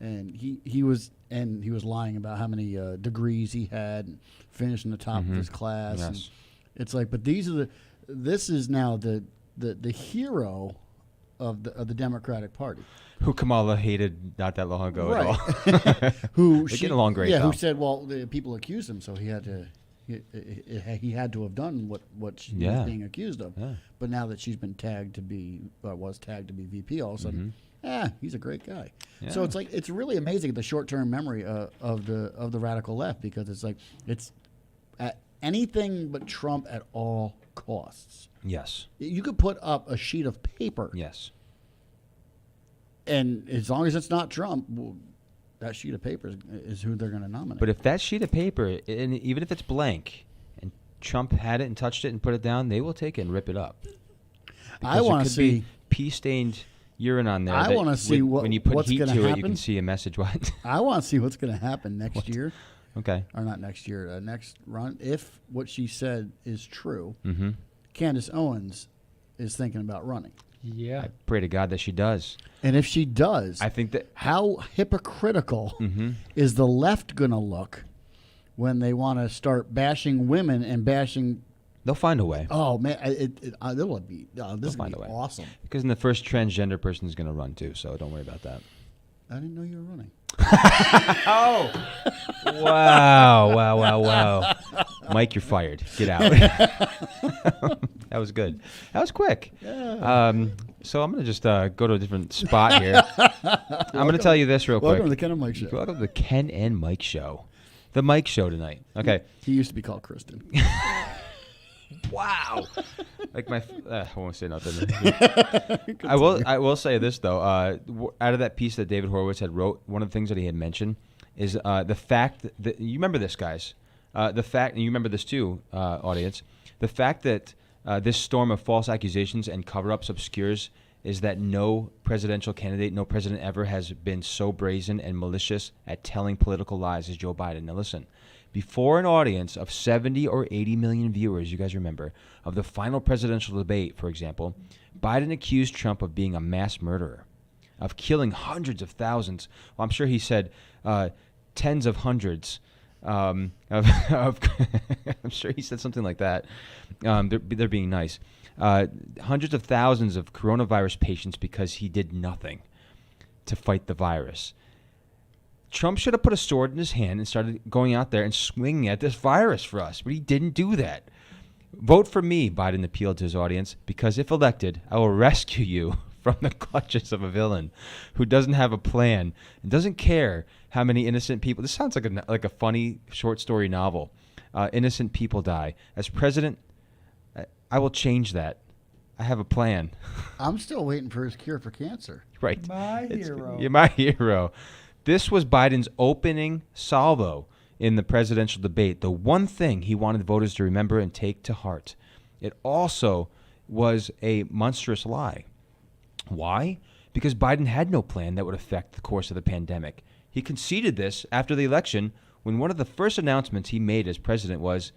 and he was lying about how many degrees he had and finished in the top of his class.
Yes.
And it's like, but this is now the hero of the Democratic Party.
Who Kamala hated not that long ago
Right.
at all.
Who
They get along great,
Yeah,
though.
who said, well, the people accused him, so he had to. He had to have done what she was being accused of.
Yeah.
But now that she's been tagged to be, was tagged to be VP, all of a sudden, he's a great guy. So
Yeah.
it's like it's really amazing the short-term memory of the radical left, because it's like it's at anything but Trump at all costs.
Yes.
You could put up a sheet of paper,
Yes.
and as long as it's not Trump, well, that sheet of paper is who they're going to nominate.
But if that sheet of paper, and even if it's blank, and Trump had it and touched it and put it down, they will take it and rip it up.
I
Because
want
there
to
could be
see.
pea-stained urine on there.
I
that
wanna see
when you put
what's
heat
gonna
to it, you
happen.
can see a message. What?
I want to see what's going to happen next year.
Okay.
Or not next year, next run. If what she said is true,
Mm-hmm.
Candace Owens is thinking about running.
Yeah.
I pray to God that she does.
And if she does,
I think that.
how hypocritical
Mm-hmm.
is the left going to look when they want to start bashing women and bashing?
They'll find a way.
Oh man, it'll be this is
find
going to
a
be
way.
awesome.
Because then the first transgender person is going to run too, so don't worry about that.
I didn't know you were running.
Wow. Mike, you're fired. Get out. That was good. That was quick. So I'm going to just go to a different spot here. I'm going to tell you this real quick.
Welcome to the Ken and Mike Show.
Welcome to the Ken and Mike Show. The Mike Show tonight. Okay.
He used to be called Kristen.
Wow. Like my, I won't say nothing. I will say this though. Out of that piece that David Horowitz had wrote, one of the things that he had mentioned is the fact that you remember this, guys. The fact, and you remember this too, audience. The fact that this storm of false accusations and cover-ups obscures is that no presidential candidate, no president ever has been so brazen and malicious at telling political lies as Joe Biden. Now listen. Before an audience of 70 or 80 million viewers, you guys remember, of the final presidential debate, for example, Biden accused Trump of being a mass murderer, of killing hundreds of thousands. Well, I'm sure he said tens of hundreds. I'm sure he said something like that. They're being nice. Hundreds of thousands of coronavirus patients because he did nothing to fight the virus. Trump should have put a sword in his hand and started going out there and swinging at this virus for us, but he didn't do that. Vote for me, Biden appealed to his audience, because if elected, I will rescue you from the clutches of a villain who doesn't have a plan and doesn't care how many innocent people. This sounds like a funny short story novel. Innocent people die. As president, I will change that. I have a plan.
I'm still waiting for his cure for cancer.
Right.
My hero.
You're my hero. This was Biden's opening salvo in the presidential debate, the one thing he wanted voters to remember and take to heart. It also was a monstrous lie. Why? Because Biden had no plan that would affect the course of the pandemic. He conceded this after the election when one of the first announcements he made as president was,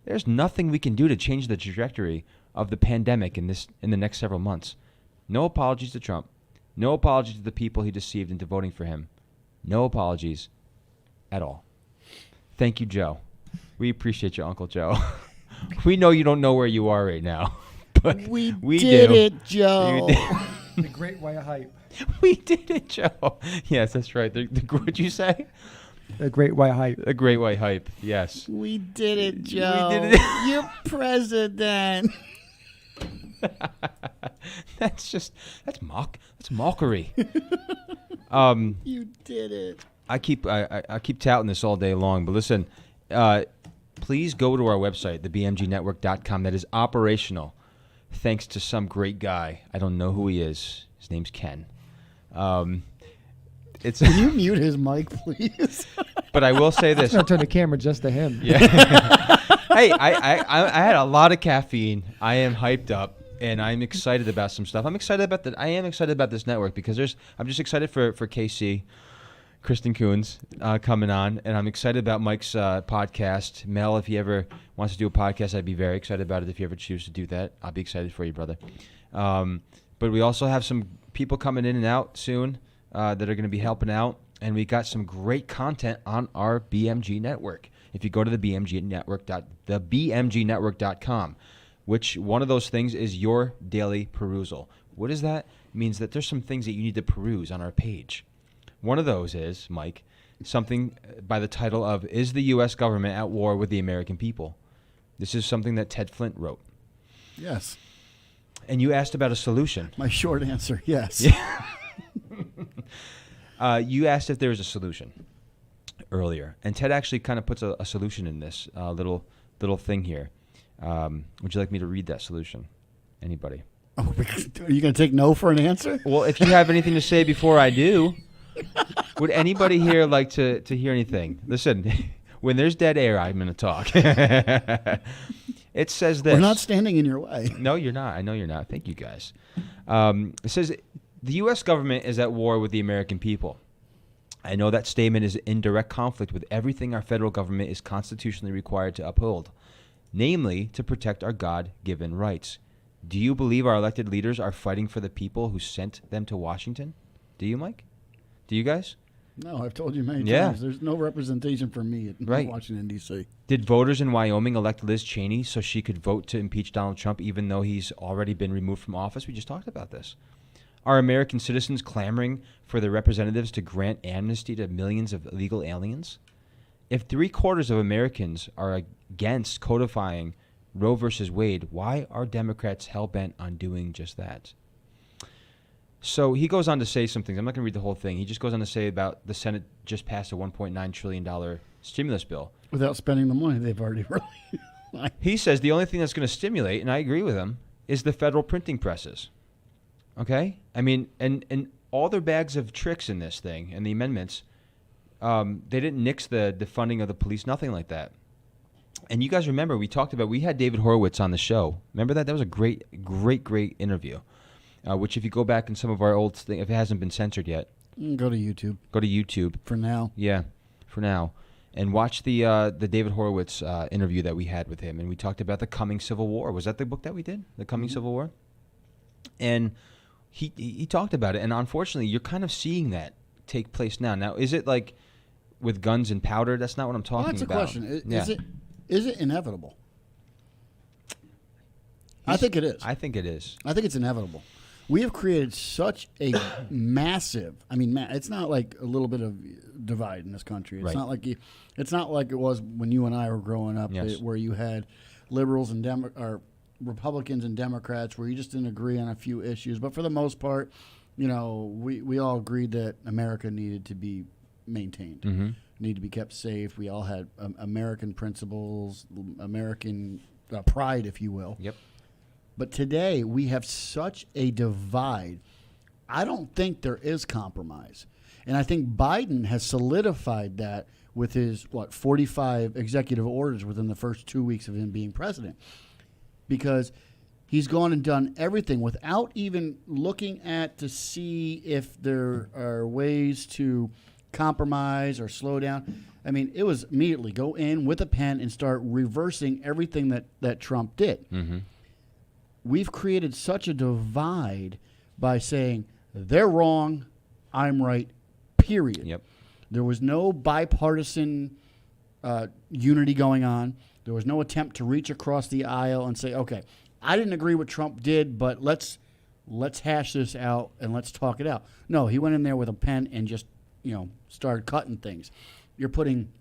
there's nothing we can do to change the trajectory of the pandemic in the next several months. No apologies to Trump. No apologies to the people he deceived into voting for him. No apologies at all. Thank you, Joe. We appreciate you, Uncle Joe. We know you don't know where you are right now, but we
did
do.
it, Joe.
You did.
The great white hype.
We did it, Joe. Yes, that's right. What'd you say?
The great white hype.
A great white hype. Yes.
We did it, Joe.
did it.
You're president.
That's mockery.
You did it.
I keep touting this all day long, but listen, please go to our website, thebmgnetwork.com. That is operational, thanks to some great guy. I don't know who he is. His name's Ken. It's
Can you mute his mic, please?
but I will say this.
I'm going to turn the camera just to him.
Yeah. Hey, I had a lot of caffeine. I am hyped up, and I'm excited about some stuff. I am excited about this network because I'm just excited for KC, Kristen Coons coming on, and I'm excited about Mike's podcast. Mel, if he ever wants to do a podcast, I'd be very excited about it. If you ever choose to do that, I'll be excited for you, brother. But we also have some people coming in and out soon that are going to be helping out. And we got some great content on our BMG network. If you go to the BMGnetwork.com, which one of those things is your daily perusal. What is that? It means that there's some things that you need to peruse on our page. One of those is, Mike, something by the title of "Is the U.S. Government at War with the American People?" This is something that Ted Flint wrote.
Yes.
And you asked about a solution.
My short answer, yes.
You asked if there was a solution earlier, and Ted actually kind of puts a solution in this little thing here. Would you like me to read that solution? Anybody?
Oh, are you going to take no for an answer?
Well, if you have anything to say before I do, would anybody here like to hear anything? Listen, when there's dead air, I'm going to talk. It says this.
We're not standing in your way.
No, you're not. I know you're not. Thank you, guys. It says the U.S. government is at war with the American people. I know that statement is in direct conflict with everything our federal government is constitutionally required to uphold, namely to protect our God-given rights. Do you believe our elected leaders are fighting for the people who sent them to Washington? Do you, Mike? Do you guys?
No, I've told you many
Yeah.
times. There's no representation for me in
Right.
Washington, D.C.
Did voters in Wyoming elect Liz Cheney so she could vote to impeach Donald Trump even though he's already been removed from office? We just talked about this. Are American citizens clamoring for their representatives to grant amnesty to millions of illegal aliens? If 3/4 of Americans are against codifying Roe versus Wade, why are Democrats hell-bent on doing just that? So he goes on to say some things. I'm not going to read the whole thing. He just goes on to say about the Senate just passed a $1.9 trillion stimulus bill.
Without spending the money they've already released.
He says the only thing that's going to stimulate, and I agree with him, is the federal printing presses. Okay? I mean, and all their bags of tricks in this thing and the amendments, they didn't nix the funding of the police, nothing like that. And you guys remember, we had David Horowitz on the show. Remember that? That was a great interview, which if you go back in some of our old things, if it hasn't been censored yet.
Go to YouTube.
Go to YouTube.
For now.
Yeah, for now. And watch the David Horowitz interview that we had with him. And we talked about the coming Civil War. Was that the book that we did? The Coming Civil War? And he talked about it. And unfortunately, you're kind of seeing that take place now. Now, is it like with guns and powder? That's not what I'm talking
That's a
about.
question.
Yeah.
Is it inevitable? I think it is.
I think it is.
I think it's inevitable. We have created such a massive. I mean, it's not like a little bit of divide in this country. It's
Right.
not like it's not like it was when you and I were growing up,
Yes.
where you had liberals and or Republicans and Democrats, where you just didn't agree on a few issues. But for the most part, we all agreed that America needed to be maintained, needed to be kept safe. We all had American principles, American pride, if you will.
Yep.
But today we have such a divide. I don't think there is compromise. And I think Biden has solidified that with his, 45 executive orders within the first 2 weeks of him being president. Because he's gone and done everything without even looking at to see if there are ways to compromise or slow down. I mean, it was immediately go in with a pen and start reversing everything that Trump did.
Mm-hmm.
We've created such a divide by saying they're wrong, I'm right, period.
Yep.
There was no bipartisan unity going on. There was no attempt to reach across the aisle and say, okay, I didn't agree with what Trump did, but let's hash this out and let's talk it out. No, he went in there with a pen and just started cutting things. You're putting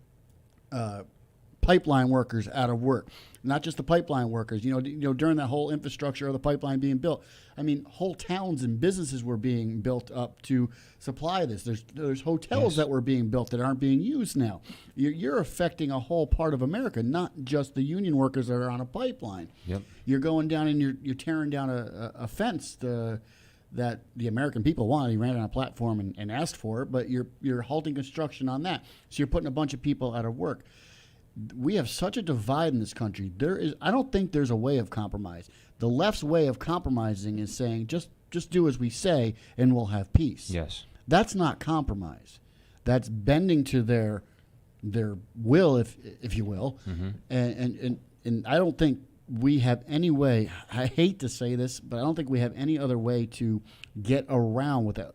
pipeline workers out of work. Not just the pipeline workers. During that whole infrastructure of the pipeline being built, I mean, whole towns and businesses were being built up to supply this. There's hotels that were being built that aren't being used now. You're affecting a whole part of America, not just the union workers that are on a pipeline.
Yep.
You're going down and you're tearing down a fence that the American people wanted. He ran on a platform and asked for it, but you're halting construction on that. So you're putting a bunch of people out of work. We have such a divide in this country. I don't think there's a way of compromise. The left's way of compromising is saying just do as we say and we'll have peace.
Yes.
That's not compromise. That's bending to their will, if you will.
Mm-hmm.
And I don't think we have any way. I hate to say this, but I don't think we have any other way to get around without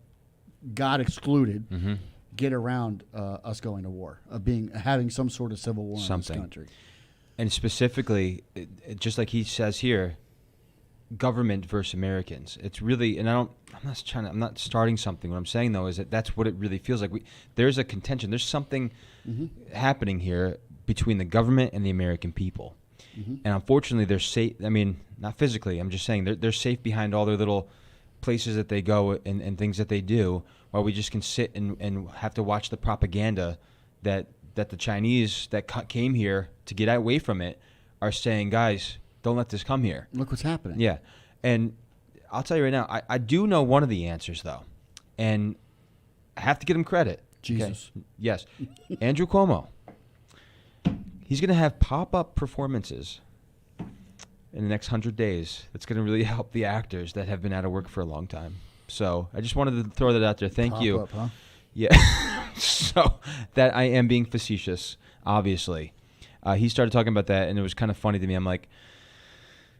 God excluded.
Mm-hmm.
get around us going to war, of having some sort of civil war in
Something.
this country.
And specifically, just like he says here, government versus Americans. It's really, and I'm not starting something. What I'm saying though is that that's what it really feels like. There's a contention. There's something happening here between the government and the American people. And unfortunately, they're safe. I mean, not physically. I'm just saying they're safe behind all their little places that they go and things that they do, while we just can sit and have to watch the propaganda that the Chinese that came here to get away from it are saying, guys, don't let this come here.
Look what's happening.
Yeah. And I'll tell you right now, I do know one of the answers, though. And I have to give him credit.
Jesus.
Okay? Yes. Andrew Cuomo. He's going to have pop-up performances in the next 100 days. That's going to really help the actors that have been out of work for a long time. So I just wanted to throw that out there. Thank you.
Pop up, huh?
Yeah. So that I am being facetious, obviously. He started talking about that, and it was kind of funny to me. I'm like,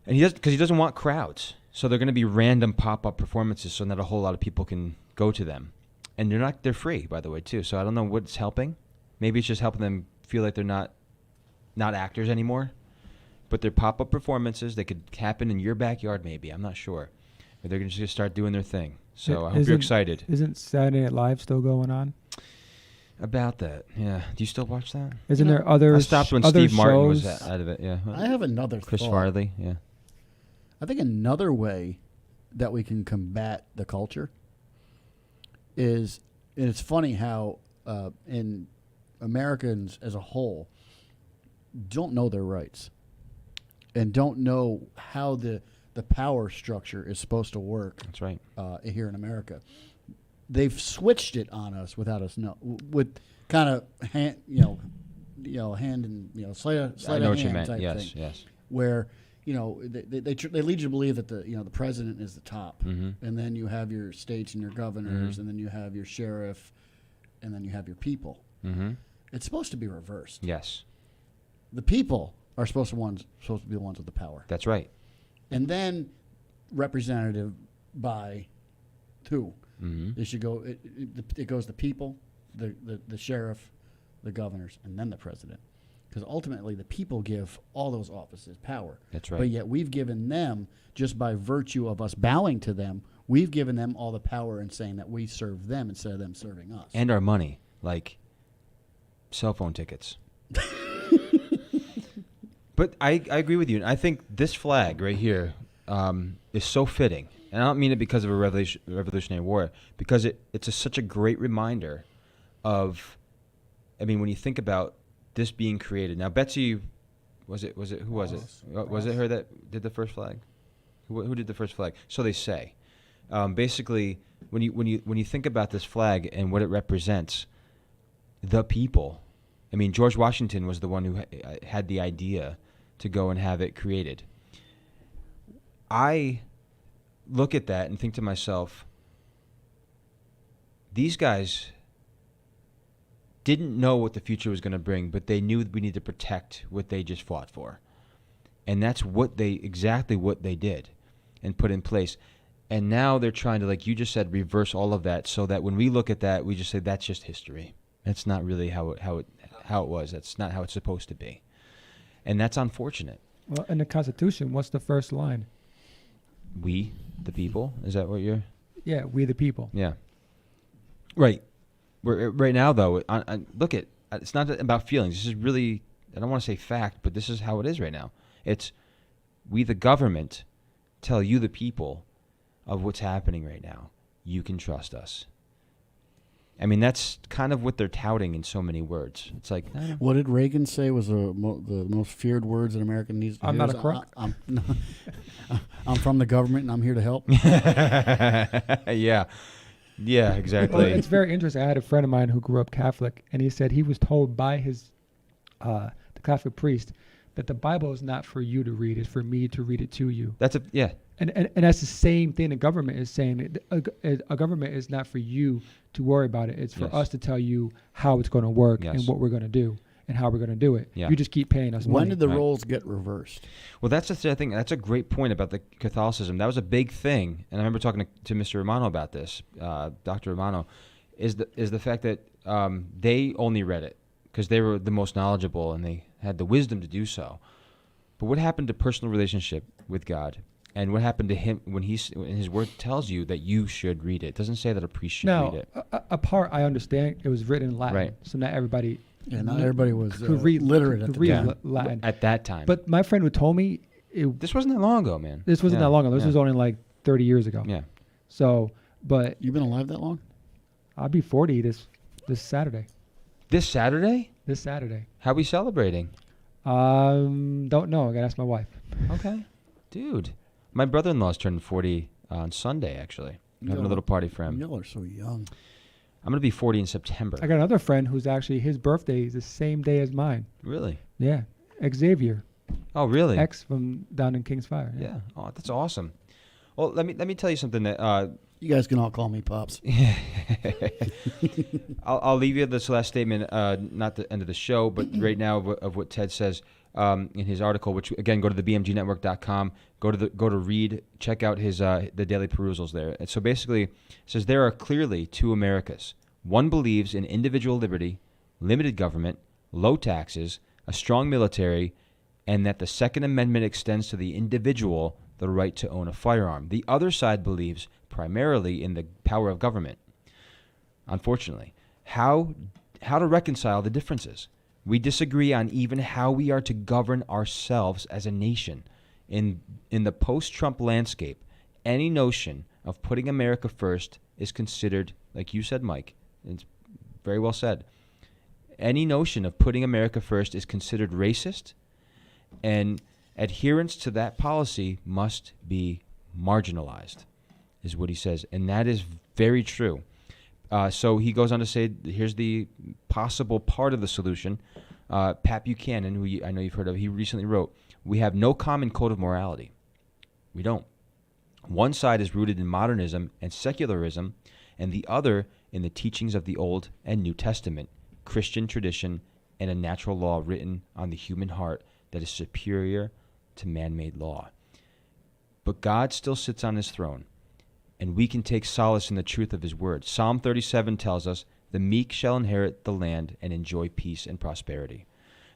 and because he doesn't want crowds. So they're going to be random pop-up performances so not a whole lot of people can go to them. And they're free, by the way, too. So I don't know what's helping. Maybe it's just helping them feel like they're not actors anymore. But they're pop-up performances. They could happen in your backyard, maybe. I'm not sure. But they're just going to start doing their thing. So I hope you're excited.
Isn't Saturday Night Live still going on?
About that, yeah. Do you still watch that?
Isn't there other
I stopped when
other
Steve Martin was
shows?
out of it, yeah.
I have another
Chris
thought.
Farley, yeah.
I think another way that we can combat the culture is, and it's funny how in Americans as a whole don't know their rights and don't know how the power structure is supposed to work.
That's right.
Here in America. They've switched it on us without us know, with kind of hand, hand and sleight of
I know what you
hand
meant.
type
Yes,
thing,
yes.
where they lead you to believe that the president is the top, and then you have your states and your governors, and then you have your sheriff, and then you have your people. It's supposed to be reversed.
Yes,
The people are supposed to be the ones with the power,
that's right.
and then representative by who? It should go. It goes the people, the sheriff, the governors, and then the president, because ultimately the people give all those offices power.
That's right.
But yet we've given them, just by virtue of us bowing to them, we've given them all the power and saying that we serve them instead of them serving us.
And our money, like cell phone tickets. But I agree with you. And I think this flag right here is so fitting. And I don't mean it because of a Revolutionary War, because it's such a great reminder of, I mean, when you think about this being created. Now, Betsy, who was it? Was it her that did the first flag? Who did the first flag? So they say. Basically, when you think about this flag and what it represents, the people. I mean, George Washington was the one who had the idea to go and have it created. I look at that and think to myself, these guys didn't know what the future was going to bring, but they knew we need to protect what they just fought for. And that's exactly what they did and put in place. And now they're trying to, like you just said, reverse all of that so that when we look at that, we just say that's just history. That's not really how it was. That's not how it's supposed to be. And that's unfortunate.
Well, in the Constitution, what's the first line?
We, the people? Is that what you're...
Yeah, we the people.
Yeah. Right. Right now, though, look at... It's not about feelings. This is really... I don't want to say fact, but this is how it is right now. It's we, the government, tell you, the people, of what's happening right now. You can trust us. I mean, that's kind of what they're touting in so many words. It's like...
What did Reagan say was the most feared words that America needs to hear?
I'm not a crook.
I'm from the government and I'm here to help.
Yeah. Yeah, exactly.
Well, it's very interesting. I had a friend of mine who grew up Catholic, and he said he was told by his the Catholic priest that the Bible is not for you to read; it's for me to read it to you.
Yeah.
And that's the same thing the government is saying. A government is not for you to worry about it. It's for us to tell you how it's going to work and what we're going to do and how we're going to do it. Yeah. You just keep paying us money.
When did the roles get reversed?
Well, that's the thing. That's a great point about the Catholicism. That was a big thing, and I remember talking to Mr. Romano about this, Dr. Romano, is the fact that they only read it because they were the most knowledgeable and they had the wisdom to do so. But what happened to personal relationship with God? And what happened to him when his word tells you that you should read it? It doesn't say that a priest should read
Now,
it.
a part I understand, it was written in Latin,
Right.
so not everybody
Yeah, not everybody was
could read
literate at
could
the
read
time.
Latin.
At that time.
But my friend who told me
this wasn't that long ago, man.
this wasn't
Yeah,
that long ago. This
yeah.
was only like 30 years ago.
Yeah.
So, but
You've been alive that long?
I'll be 40 this Saturday.
This Saturday?
This Saturday.
How we celebrating?
Don't know. I gotta ask my wife.
Okay. Dude. My brother-in-law's turning 40 on Sunday, actually. I'm having a little party for him.
Y'all are so young.
I'm going to be 40 in September.
I got another friend who's actually his birthday is the same day as mine.
Really?
Yeah, Xavier,
Oh, really?
X from down in Kings Fire.
Yeah. Oh, that's awesome. Well, let me tell you something that
You guys can all call me Pops.
I'll leave you this last statement, not the end of the show, but right now of what Ted says in his article. Which again, go to the bmgnetwork.com. Go to read. Check out his the daily perusals there. And so basically, it says there are clearly two Americas. One believes in individual liberty, limited government, low taxes, a strong military, and that the Second Amendment extends to the individual the right to own a firearm. The other side believes primarily in the power of government. Unfortunately, how to reconcile the differences? We disagree on even how we are to govern ourselves as a nation. In the post-Trump landscape, any notion of putting America first is considered, like you said, Mike, it's very well said. Any notion of putting America first is considered racist, and adherence to that policy must be marginalized, is what he says. And that is very true. So he goes on to say, here's the possible part of the solution. Pat Buchanan, who I know you've heard of, he recently wrote, "We have no common code of morality." We don't. One side is rooted in modernism and secularism, and the other in the teachings of the Old and New Testament, Christian tradition, and a natural law written on the human heart that is superior to man-made law. But God still sits on his throne, and we can take solace in the truth of his word. Psalm 37 tells us, "The meek shall inherit the land and enjoy peace and prosperity.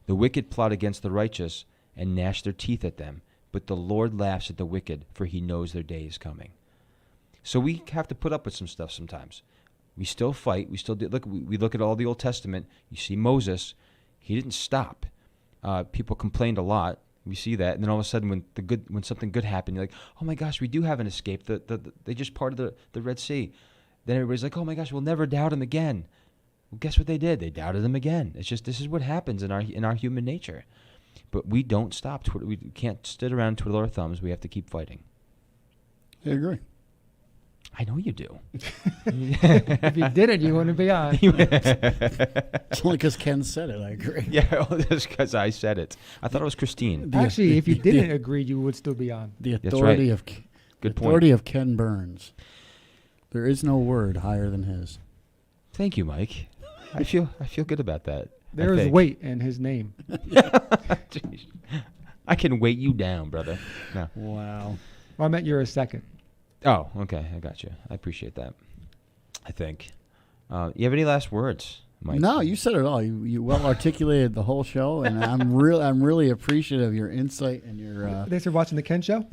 The wicked plot against the righteous and gnash their teeth at them, but the Lord laughs at the wicked, for he knows their day is coming." So we have to put up with some stuff sometimes. We still fight. We still do. Look, we look at all the Old Testament. You see Moses, he didn't stop. People complained a lot. We see that, and then all of a sudden, when something good happened, you're like, "Oh my gosh, we do have an escape. They just parted the Red Sea." Then everybody's like, "Oh my gosh, we'll never doubt him again." Well, guess what they did? They doubted him again. It's just this is what happens in our human nature. But we don't stop. We can't sit around and twiddle our thumbs. We have to keep fighting.
I agree.
I know you do.
If you didn't, you wouldn't be on.
It's only because Ken said it. I agree.
Yeah, just because I said it. I thought it was Christine.
Actually, if you didn't agree, you would still be on.
The
That's
authority
right.
of
Good
the
point.
authority of Ken Burns. There is no word higher than his.
Thank you, Mike. I feel good about that.
There is weight in his name.
Jeez. I can weight you down, brother. No.
Wow.
Well, I meant you're a second.
Oh, okay. I got you. I appreciate that. I think. You have any last words, Mike?
No, you said it all. You well articulated the whole show, and I'm really appreciative of your insight and your.
Thanks for watching the Ken Show.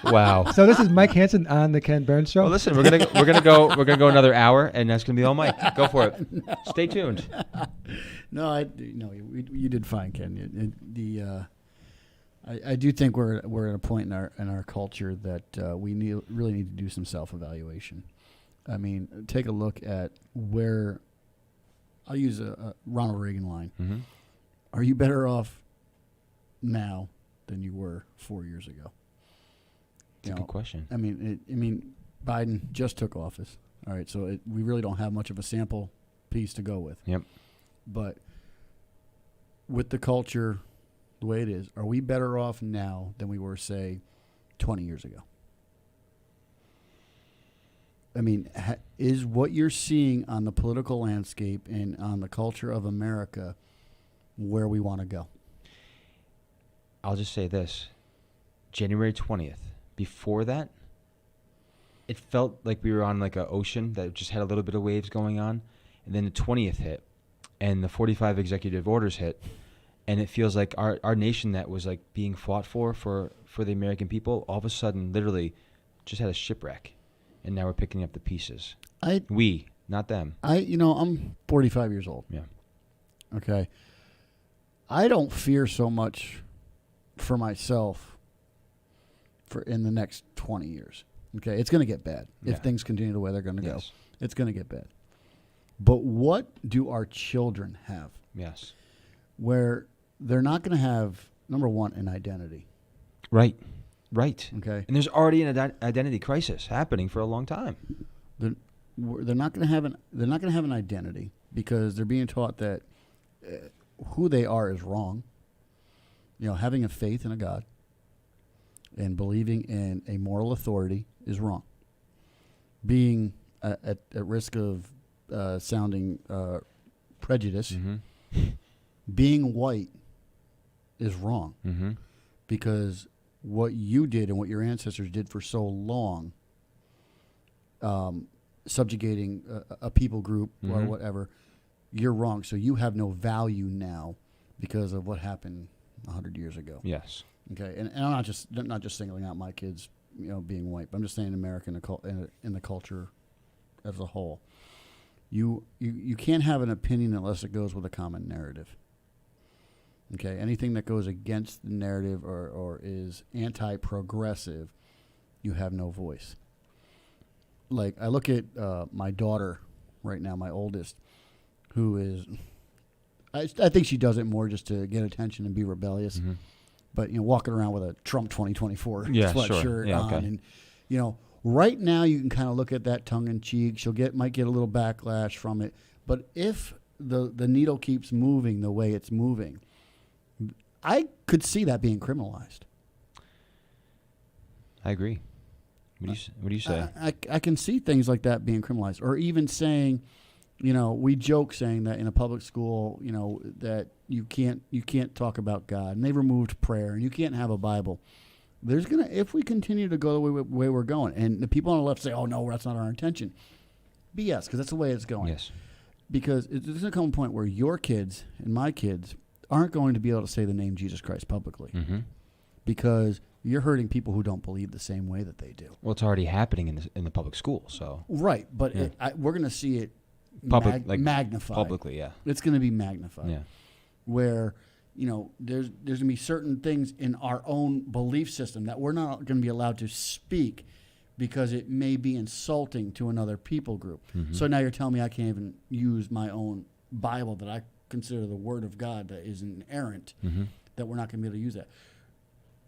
Wow.
So this is Mike Hansen on the Ken Burns Show.
Well, listen, we're gonna go another hour, and that's gonna be all Mike. Go for it. No. Stay tuned.
No, you did fine, Ken. I do think we're at a point in our culture that we really need to do some self-evaluation. I mean, take a look at where. I'll use a Ronald Reagan line.
Mm-hmm.
Are you better off now than you were 4 years ago?
It's a good question.
I mean, Biden just took office. All right, so we really don't have much of a sample piece to go with.
Yep.
But with the culture the way it is, are we better off now than we were, say, 20 years ago? I mean, is what you're seeing on the political landscape and on the culture of America where we want to go?
I'll just say this. January 20th. Before that, it felt like we were on like an ocean that just had a little bit of waves going on. and then the 20th hit, and the 45 executive orders hit, and it feels like our nation that was like being fought for the American people, all of a sudden, literally, just had a shipwreck, and now we're picking up the pieces. We, not them.
I'm 45 years old.
Yeah.
Okay. I don't fear so much for myself for in the next 20 years. Okay, it's going to get bad
Yeah.
if things continue the way they're going to go.
Yes.
It's going to get bad. But what do our children have
Yes.
where they're not going to have, number one, an identity?
Right.
Okay,
And there's already an identity crisis happening for a long time.
they're not going to have an identity because they're being taught that who they are is wrong. Having a faith in a God and believing in a moral authority is wrong. Being at risk of sounding prejudice,
Mm-hmm.
being white is wrong
Mm-hmm.
because what you did and what your ancestors did for so long, subjugating a people group or
Mhm.
whatever, you're wrong. So you have no value now because of what happened 100 years ago.
Yes.
Okay, and I'm not just singling out my kids, being white, but I'm just saying America in the culture as a whole. You can't have an opinion unless it goes with a common narrative. Okay, anything that goes against the narrative or is anti-progressive, you have no voice. Like I look at my daughter right now, my oldest, who is, I think she does it more just to get attention and be rebellious.
Mm-hmm.
But walking around with a Trump 2024
Yeah,
sweatshirt
sure. Yeah,
on,
okay.
and right now you can kind of look at that tongue in cheek. Might get a little backlash from it, but if the needle keeps moving the way it's moving, I could see that being criminalized.
I agree. What do you say?
I can see things like that being criminalized, or even saying, we joke saying that in a public school, that you can't talk about God, and they removed prayer, and you can't have a Bible. If we continue to go the way we're going, and the people on the left say, "Oh no, that's not our intention," BS, because that's the way it's going.
Yes.
Because there's going to come a point where your kids and my kids aren't going to be able to say the name Jesus Christ publicly,
Mm-hmm.
because you're hurting people who don't believe the same way that they do.
Well, it's already happening in the public school, so
Right, but
Yeah.
we're going to see it magnified.
publicly, yeah.
It's going to be magnified.
Yeah.
Where, there's going to be certain things in our own belief system that we're not going to be allowed to speak because it may be insulting to another people group.
Mm-hmm.
So now you're telling me I can't even use my own Bible that I consider the Word of God that is inerrant,
Mm-hmm.
that we're not going to be able to use that.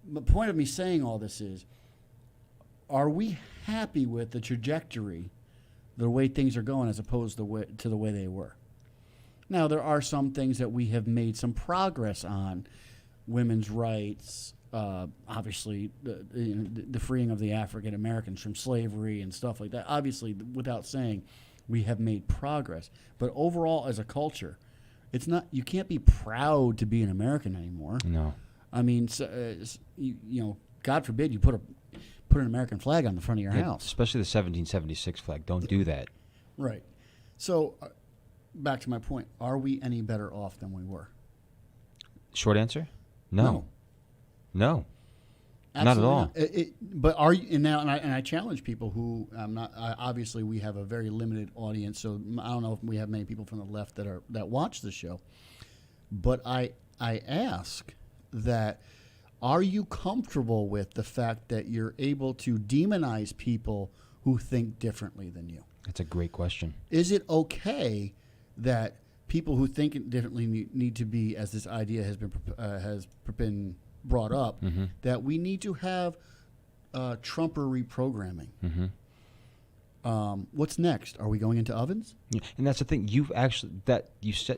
The point of me saying all this is, are we happy with the trajectory, the way things are going, as opposed to the way they were? Now, there are some things that we have made some progress on, women's rights, obviously the freeing of the African Americans from slavery and stuff like that. Obviously, without saying, we have made progress. But overall, as a culture, it's not. You can't be proud to be an American anymore.
No.
I mean, God forbid you put an American flag on the front of your
Yeah,
house.
especially the 1776 flag. Don't do that.
Right. So, back to my point: are we any better off than we were?
Short answer? No. No. Not at
Absolutely
all.
not. But are you? And now, and I challenge people who I'm not. Obviously, we have a very limited audience, so I don't know if we have many people from the left that watch the show. But I ask that: are you comfortable with the fact that you're able to demonize people who think differently than you?
That's a great question.
Is it okay that people who think differently need to be, as this idea has been brought up,
Mm-hmm.
that we need to have Trumper reprogramming?
Mm-hmm.
What's next? Are we going into ovens?
Yeah. And that's the thing. You've actually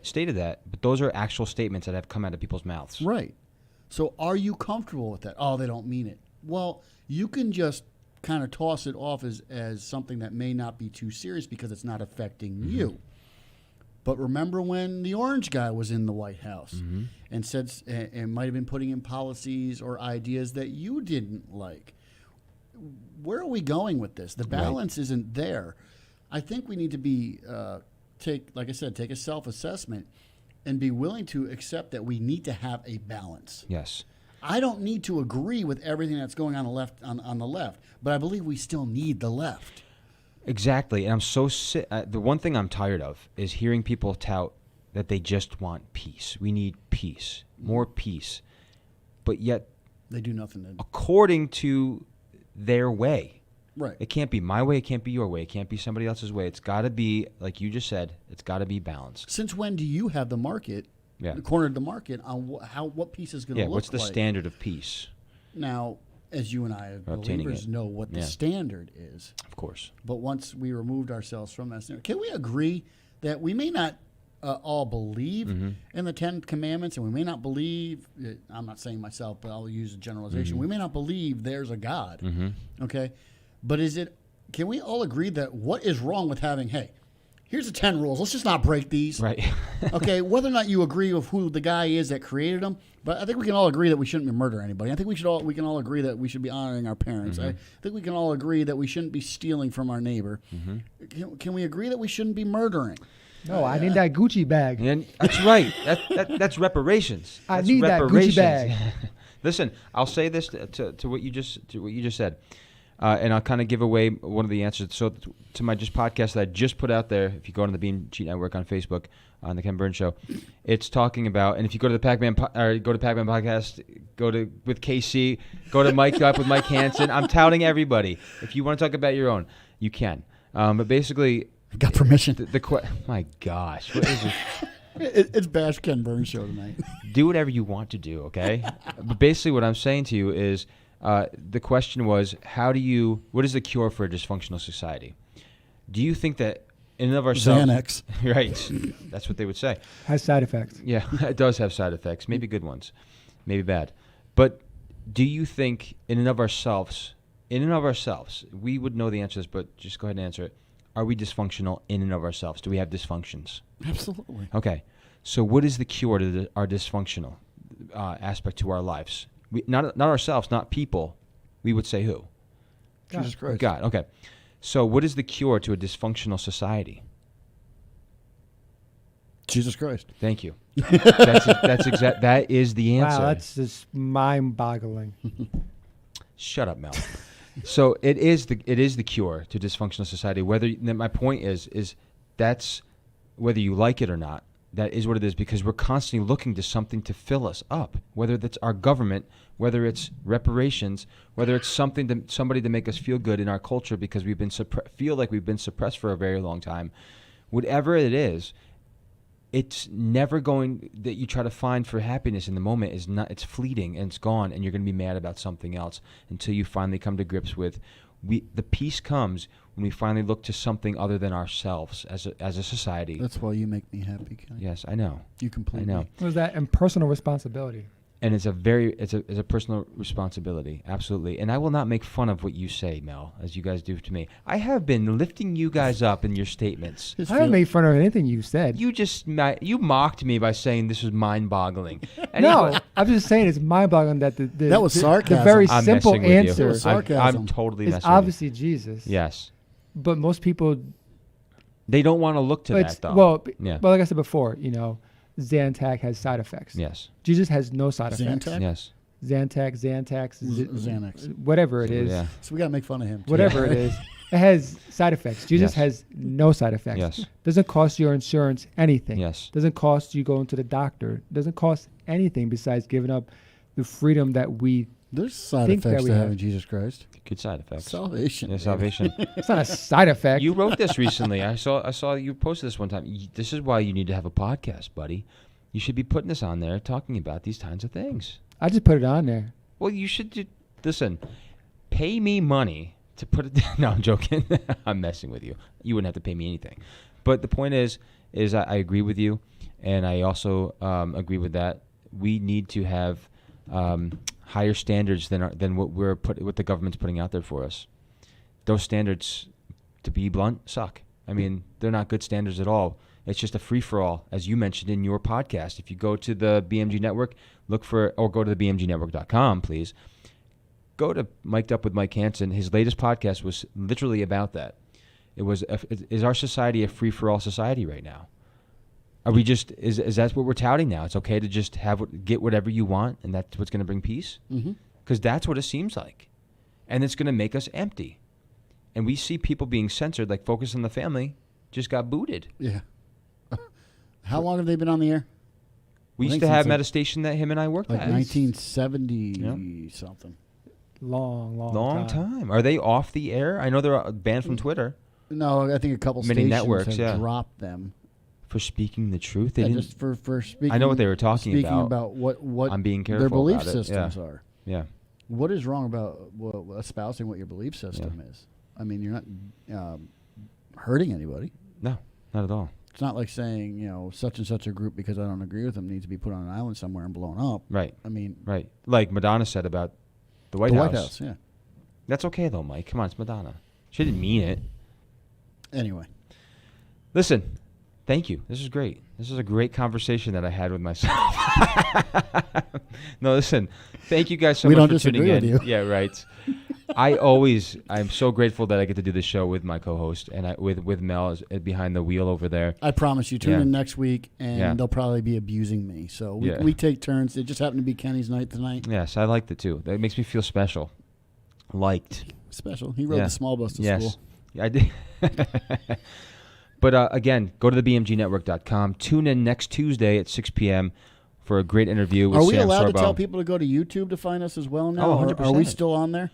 stated that, but those are actual statements that have come out of people's mouths.
Right. So are you comfortable with that? Oh, they don't mean it. Well, you can just kind of toss it off as something that may not be too serious because it's not affecting you. But remember when the orange guy was in the White House and said, and might have been putting in policies or ideas that you didn't like. Where are we going with this? The balance isn't there. I think we need to be like I said, take a self-assessment and be willing to accept that we need to have a balance.
Yes.
I don't need to agree with everything that's going on the left, but I believe we still need the left.
Exactly. And I'm so sick. The one thing I'm tired of is hearing people tout that they just want peace. We need peace, more peace. But yet,
They do nothing to
according to their way,
right.
it can't be my way. It can't be your way. It can't be somebody else's way. It's got to be, like you just said, it's got to be balanced.
Since when do you have the market, cornered the market on what peace is going to look like?
What's the standard of peace?
Now, as you and I, as believers, know what the standard is.
Of course.
But once we removed ourselves from that standard, can we agree that we may not all believe in the 10 Commandments, and we may not believe, I'm not saying myself, but I'll use a generalization, we may not believe there's a God, okay? But can we all agree that what is wrong with having, hey, here's the 10 rules, let's just not break these.
Right.
Okay, whether or not you agree with who the guy is that created them, but I think we can all agree that we shouldn't be murdering anybody. I think we can all agree that we should be honoring our parents. I think we can all agree that we shouldn't be stealing from our neighbor. Can we agree that we shouldn't be murdering?
No, I need that Gucci bag.
And that's right. That's reparations.
I
That's
need that Gucci
reparations.
bag.
Listen, I'll say this to what you just said, and I'll kind of give away one of the answers. So to my podcast that I just put out there, if you go to the BMG Network on Facebook, on the Ken Burns Show, it's talking about. And if you go to the Pac-Man podcast, with KC, go to Mike Up with Mike Hansen. I'm touting everybody. If you want to talk about your own, you can. But basically.
Got permission.
My gosh, what is it?
It's Bash Ken Burns Show tonight.
Do whatever you want to do, okay? But basically, what I'm saying to you is, the question was, what is the cure for a dysfunctional society? Do you think that in and of ourselves,
Xanax,
right? That's what they would say.
Has side effects.
Yeah, it does have side effects, maybe good ones, maybe bad. But do you think in and of ourselves, we would know the answers, but just go ahead and answer it. Are we dysfunctional in and of ourselves? Do we have dysfunctions?
Absolutely.
Okay. So what is the cure to our dysfunctional aspect to our lives? Not ourselves, not people. We would say who?
Jesus Christ.
God. Okay. So what is the cure to a dysfunctional society?
Jesus Christ.
Thank you. That's exact. That is the answer.
Wow, that's just mind-boggling.
Shut up, Mel. So it is the cure to dysfunctional society. My point is that's whether you like it or not. That is what it is, because we're constantly looking to something to fill us up. Whether that's our government, whether it's reparations, whether it's somebody to make us feel good in our culture because we've been feel like we've been suppressed for a very long time. Whatever it is, it's never going that you try to find for happiness in the moment is not. It's fleeting and it's gone, and you're going to be mad about something else until you finally come to grips with. The peace comes when we finally look to something other than ourselves as a society.
That's why you make me happy, Kenny.
Yes, I know.
You completely.
I know.
What was that? And personal responsibility.
And it's a personal responsibility, absolutely. And I will not make fun of what you say, Mel, as you guys do to me. I have been lifting you guys up in your statements.
I haven't made fun of anything you said.
You mocked me by saying this was mind-boggling.
No, I'm just saying it's mind-boggling that
that was sarcasm.
The very
I'm
simple
messing with you.
answer
Sarcasm.
I'm totally
is
messing
obviously
with you.
Jesus.
Yes.
But most people,
They don't want to look to that, though.
well,
Yeah.
like I said before, Zantac has side effects.
Yes.
Jesus has no side effects.
Zantac?
Yes.
Xanax,
Xanax.
whatever it is,
Yeah.
So we got to make fun of him. Too.
whatever it is, it has side effects. Jesus
Yes.
has no side effects.
Yes.
Doesn't cost your insurance anything.
Yes.
Doesn't cost you going to the doctor. Doesn't cost anything besides giving up the freedom that we.
There's side
think that
effects
we
to
have.
having Jesus Christ.
Good side effects.
Salvation.
Yeah,
baby.
salvation.
It's not a side effect.
You wrote this recently. I saw you posted this one time. This is why you need to have a podcast, buddy. You should be putting this on there, talking about these kinds of things.
I just put it on there.
Well, you should listen. Pay me money to put it. No, I'm joking. I'm messing with you. You wouldn't have to pay me anything. But the point is I agree with you, and I also agree with that. We need to have higher standards than what the government's putting out there for us. Those standards, to be blunt, suck. I mean, they're not good standards at all. It's just a free-for-all, as you mentioned in your podcast. If you go to the BMG Network, or go to the BMGNetwork.com, please. Go to Mic'd Up with Mike Hansen. His latest podcast was literally about that. Is our society a free-for-all society right now? Are we just is that what we're touting now? It's okay to just get whatever you want, and that's what's going to bring peace? Because that's what it seems like, and it's going to make us empty. And we see people being censored, like Focus on the Family just got booted.
Yeah. How long have they been on the air?
We
I
used
think
to have
since,
at a station that him and I worked
like
at.
1970 something.
Long
time. Are they off the air? I know they're banned from Twitter
No, I think a couple
Many
stations
networks,
have
yeah.
dropped them.
for speaking the truth. They
Yeah,
didn't.
just for speaking.
I know what they were talking
speaking
about.
what
I'm being
their
careful
belief
about it,
systems
yeah.
are.
Yeah.
What is wrong about espousing what your belief system is? I mean, you're not hurting anybody.
No, not at all.
It's not like saying, such and such a group, because I don't agree with them, needs to be put on an island somewhere and blown up.
Right.
I mean,
Right. Like Madonna said about the White
the
House.
White House, yeah.
That's okay though, Mike. Come on, it's Madonna. She didn't mean it.
Anyway.
Listen, thank you. This is great. This is a great conversation that I had with myself. No, listen. Thank you guys so
We
much
don't
for tuning
disagree
in.
with you.
Yeah, right. I'm so grateful that I get to do this show with my co-host and with Mel behind the wheel over there.
I promise you, tune
Yeah.
in next week, and
Yeah.
they'll probably be abusing me. So we take turns. It just happened to be Kenny's night tonight.
Yes, I liked it too. That makes me feel special. Liked.
Special. He rode
Yeah.
the small bus to
Yes.
school.
Yeah, I did. But again, go to thebmgnetwork.com. Tune in next Tuesday at 6 p.m. for a great interview with
Are we
Sam
allowed to
Sorbo.
tell people to go to YouTube to find us as well now?
Oh,
Or
100%.
Are we still on there?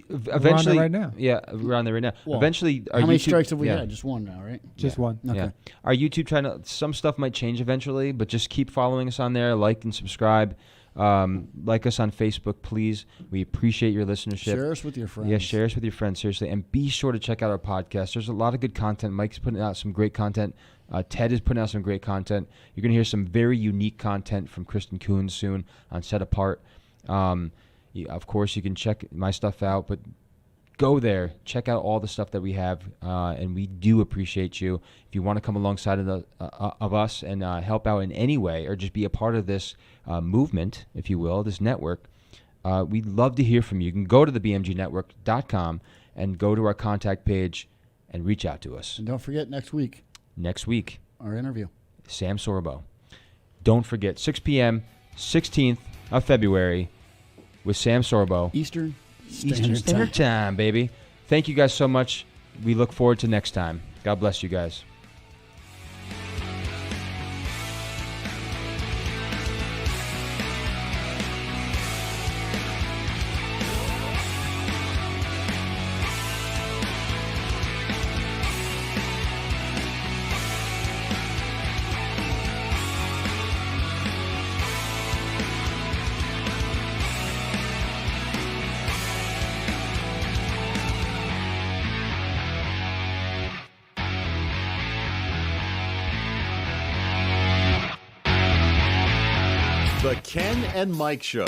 Eventually,
right now.
Yeah, we're on there right now.
Well,
Eventually, our
How many
YouTube
strikes have we
yeah.
had? Just one now, right?
Just one.
Okay.
Yeah. Our YouTube channel, some stuff might change eventually, but just keep following us on there. Like and subscribe. Like us on Facebook, please. We appreciate your listenership.
Share us with your friends.
Yeah, share us with your friends, seriously. And be sure to check out our podcast. There's a lot of good content. Mike's putting out some great content. Ted is putting out some great content. You're going to hear some very unique content from Kristen Coons soon on Set Apart. Of course, you can check my stuff out, but go there. Check out all the stuff that we have, and we do appreciate you. If you want to come alongside of us and help out in any way or just be a part of this movement, if you will, this network, we'd love to hear from you. You can go to thebmgnetwork.com and go to our contact page and reach out to us.
And don't forget next week,
Next week,
our interview.
Sam Sorbo. Don't forget, 6 p.m., 16th of February with Sam Sorbo.
Eastern
Eastern Standard Time, baby. Thank you guys so much. We look forward to next time. God bless you guys.
The Ken and Mike Show.